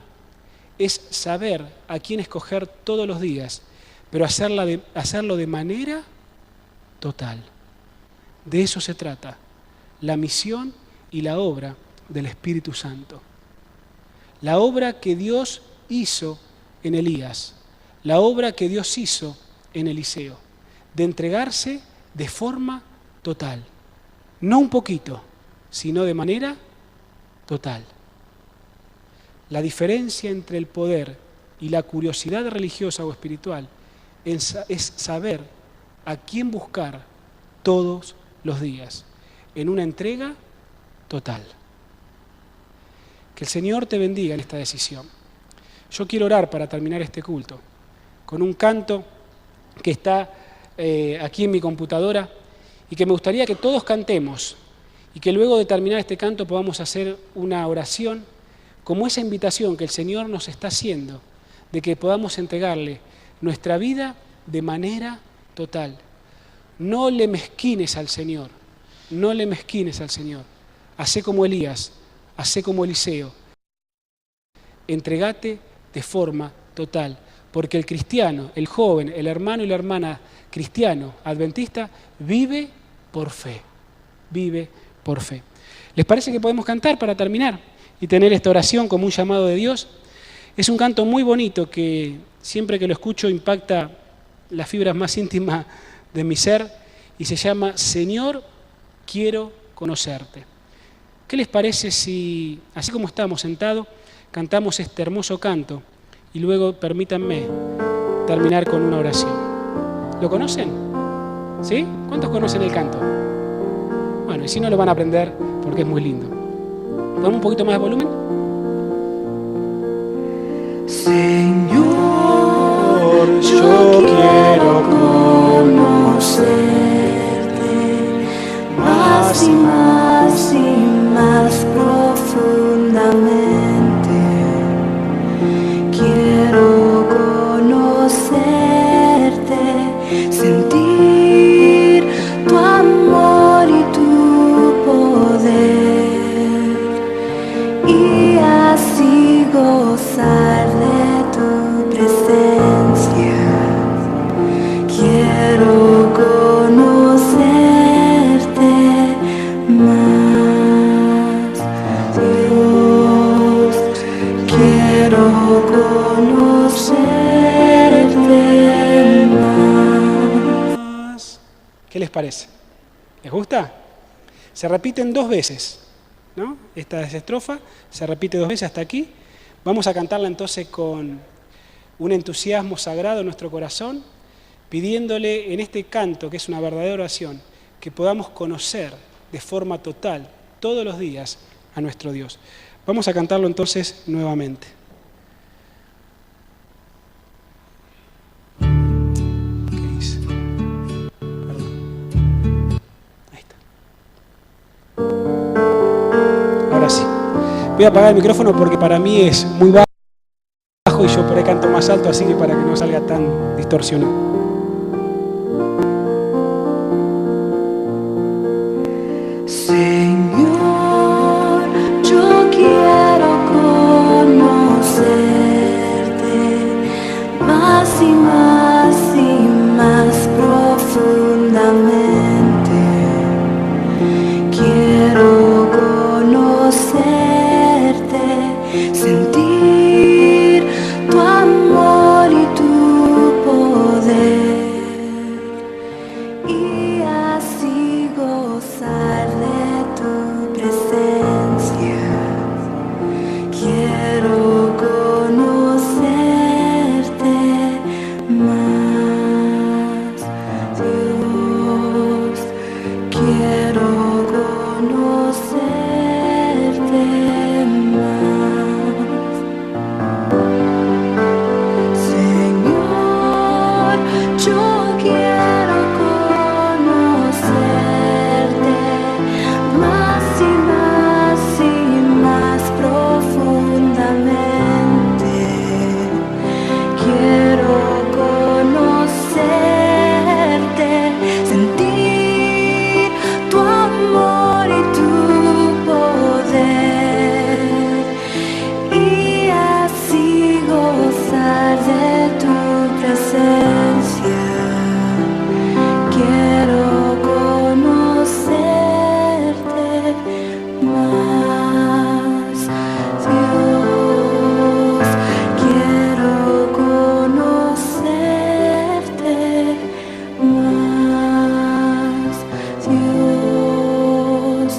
es saber a quién escoger todos los días, pero hacerlo de manera total. De eso se trata la misión y la obra del Espíritu Santo. La obra que Dios hizo en Elías, la obra que Dios hizo en Eliseo, de entregarse de forma total. No un poquito, sino de manera total. La diferencia entre el poder y la curiosidad religiosa o espiritual es saber a quién buscar todos los días, en una entrega total. Que el Señor te bendiga en esta decisión. Yo quiero orar para terminar este culto con un canto que está aquí en mi computadora y que me gustaría que todos cantemos y que luego de terminar este canto podamos hacer una oración como esa invitación que el Señor nos está haciendo de que podamos entregarle nuestra vida de manera total. No le mezquines al Señor, no le mezquines al Señor. Hacé como Elías, hacé como Eliseo. Entregate de forma total, porque el cristiano, el joven, el hermano y la hermana cristiano, adventista, vive por fe, vive por fe. ¿Les parece que podemos cantar para terminar y tener esta oración como un llamado de Dios? Es un canto muy bonito que siempre que lo escucho impacta las fibras más íntimas de mi ser y se llama Señor, quiero conocerte. ¿Qué les parece si, así como estamos sentados, cantamos este hermoso canto y luego permítanme terminar con una oración? ¿Lo conocen? ¿Sí? ¿Cuántos conocen el canto? Bueno, y si no lo van a aprender porque es muy lindo. ¿Damos un poquito más de volumen? Señor, yo quiero conocerte más y más y más profundamente. Quiero conocerte, sentir tu amor y tu poder y así gozar de tu presencia. Quiero conocerte más, Dios. Quiero conocerte más. ¿Qué les parece? ¿Les gusta? Se repiten 2 veces, ¿no? Esta estrofa se repite 2 veces hasta aquí. Vamos a cantarla entonces con un entusiasmo sagrado en nuestro corazón, pidiéndole en este canto, que es una verdadera oración, que podamos conocer de forma total, todos los días, a nuestro Dios. Vamos a cantarlo entonces nuevamente. ¿Qué dice? Perdón. Ahí está. Ahora sí. Voy a apagar el micrófono porque para mí es muy bajo y yo por ahí canto más alto, así que para que no salga tan distorsionado. Señor, yo quiero conocerte más y más y más profundamente. Quiero conocerte, sentir tu amor y tu poder, y así gozar de tu presencia. Quiero conocerte más, Dios. Quiero conocerte más. Señor, yo quiero conocerte más y más y más profundamente. Quiero conocerte, sentir tu amor y tu poder, y así gozar de tu presencia. Quiero conocerte más, Dios. Quiero conocerte más, Dios.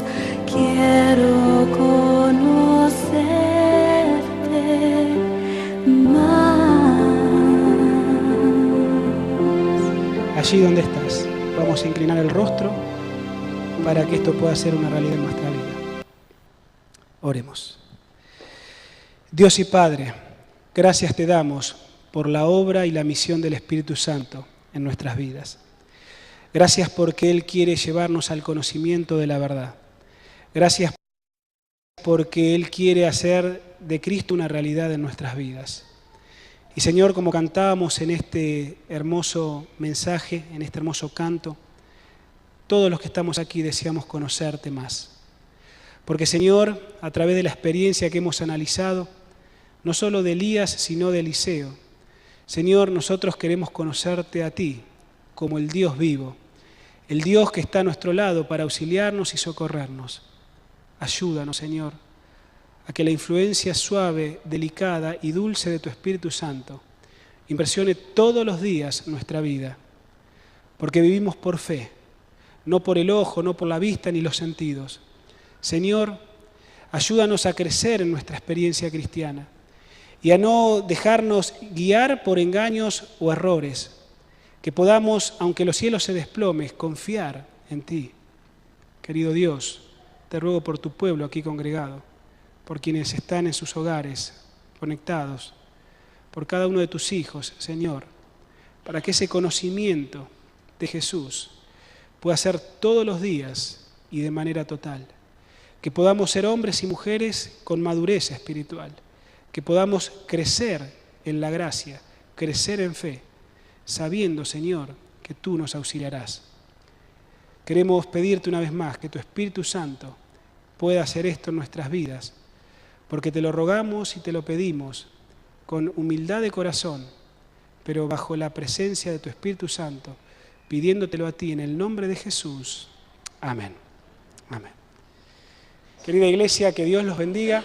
Quiero conocerte más. Allí donde estás, vamos a inclinar el rostro para que esto pueda ser una realidad en nuestra vida. Oremos. Dios y Padre, gracias te damos por la obra y la misión del Espíritu Santo en nuestras vidas. Gracias porque Él quiere llevarnos al conocimiento de la verdad. Gracias porque Él quiere hacer de Cristo una realidad en nuestras vidas. Y Señor, como cantábamos en este hermoso mensaje, en este hermoso canto, todos los que estamos aquí deseamos conocerte más. Porque Señor, a través de la experiencia que hemos analizado, no solo de Elías, sino de Eliseo, Señor, nosotros queremos conocerte a ti como el Dios vivo, el Dios que está a nuestro lado para auxiliarnos y socorrernos. Ayúdanos, Señor, a que la influencia suave, delicada y dulce de tu Espíritu Santo impresione todos los días nuestra vida, porque vivimos por fe, no por el ojo, no por la vista ni los sentidos. Señor, ayúdanos a crecer en nuestra experiencia cristiana y a no dejarnos guiar por engaños o errores, que podamos, aunque los cielos se desplomen, confiar en ti. Querido Dios, te ruego por tu pueblo aquí congregado, por quienes están en sus hogares conectados, por cada uno de tus hijos, Señor, para que ese conocimiento de Jesús pueda ser todos los días y de manera total. Que podamos ser hombres y mujeres con madurez espiritual, que podamos crecer en la gracia, crecer en fe, sabiendo, Señor, que tú nos auxiliarás. Queremos pedirte una vez más que tu Espíritu Santo pueda hacer esto en nuestras vidas, porque te lo rogamos y te lo pedimos con humildad de corazón, pero bajo la presencia de tu Espíritu Santo, pidiéndotelo a ti en el nombre de Jesús. Amén. Amén. Querida iglesia, que Dios los bendiga,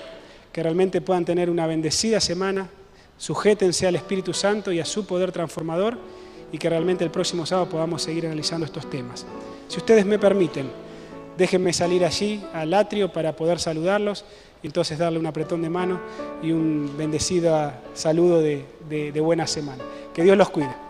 que realmente puedan tener una bendecida semana, sujétense al Espíritu Santo y a su poder transformador, y que realmente el próximo sábado podamos seguir analizando estos temas. Si ustedes me permiten, déjenme salir allí al atrio para poder saludarlos y entonces darle un apretón de mano y un bendecido saludo de buena semana. Que Dios los cuide.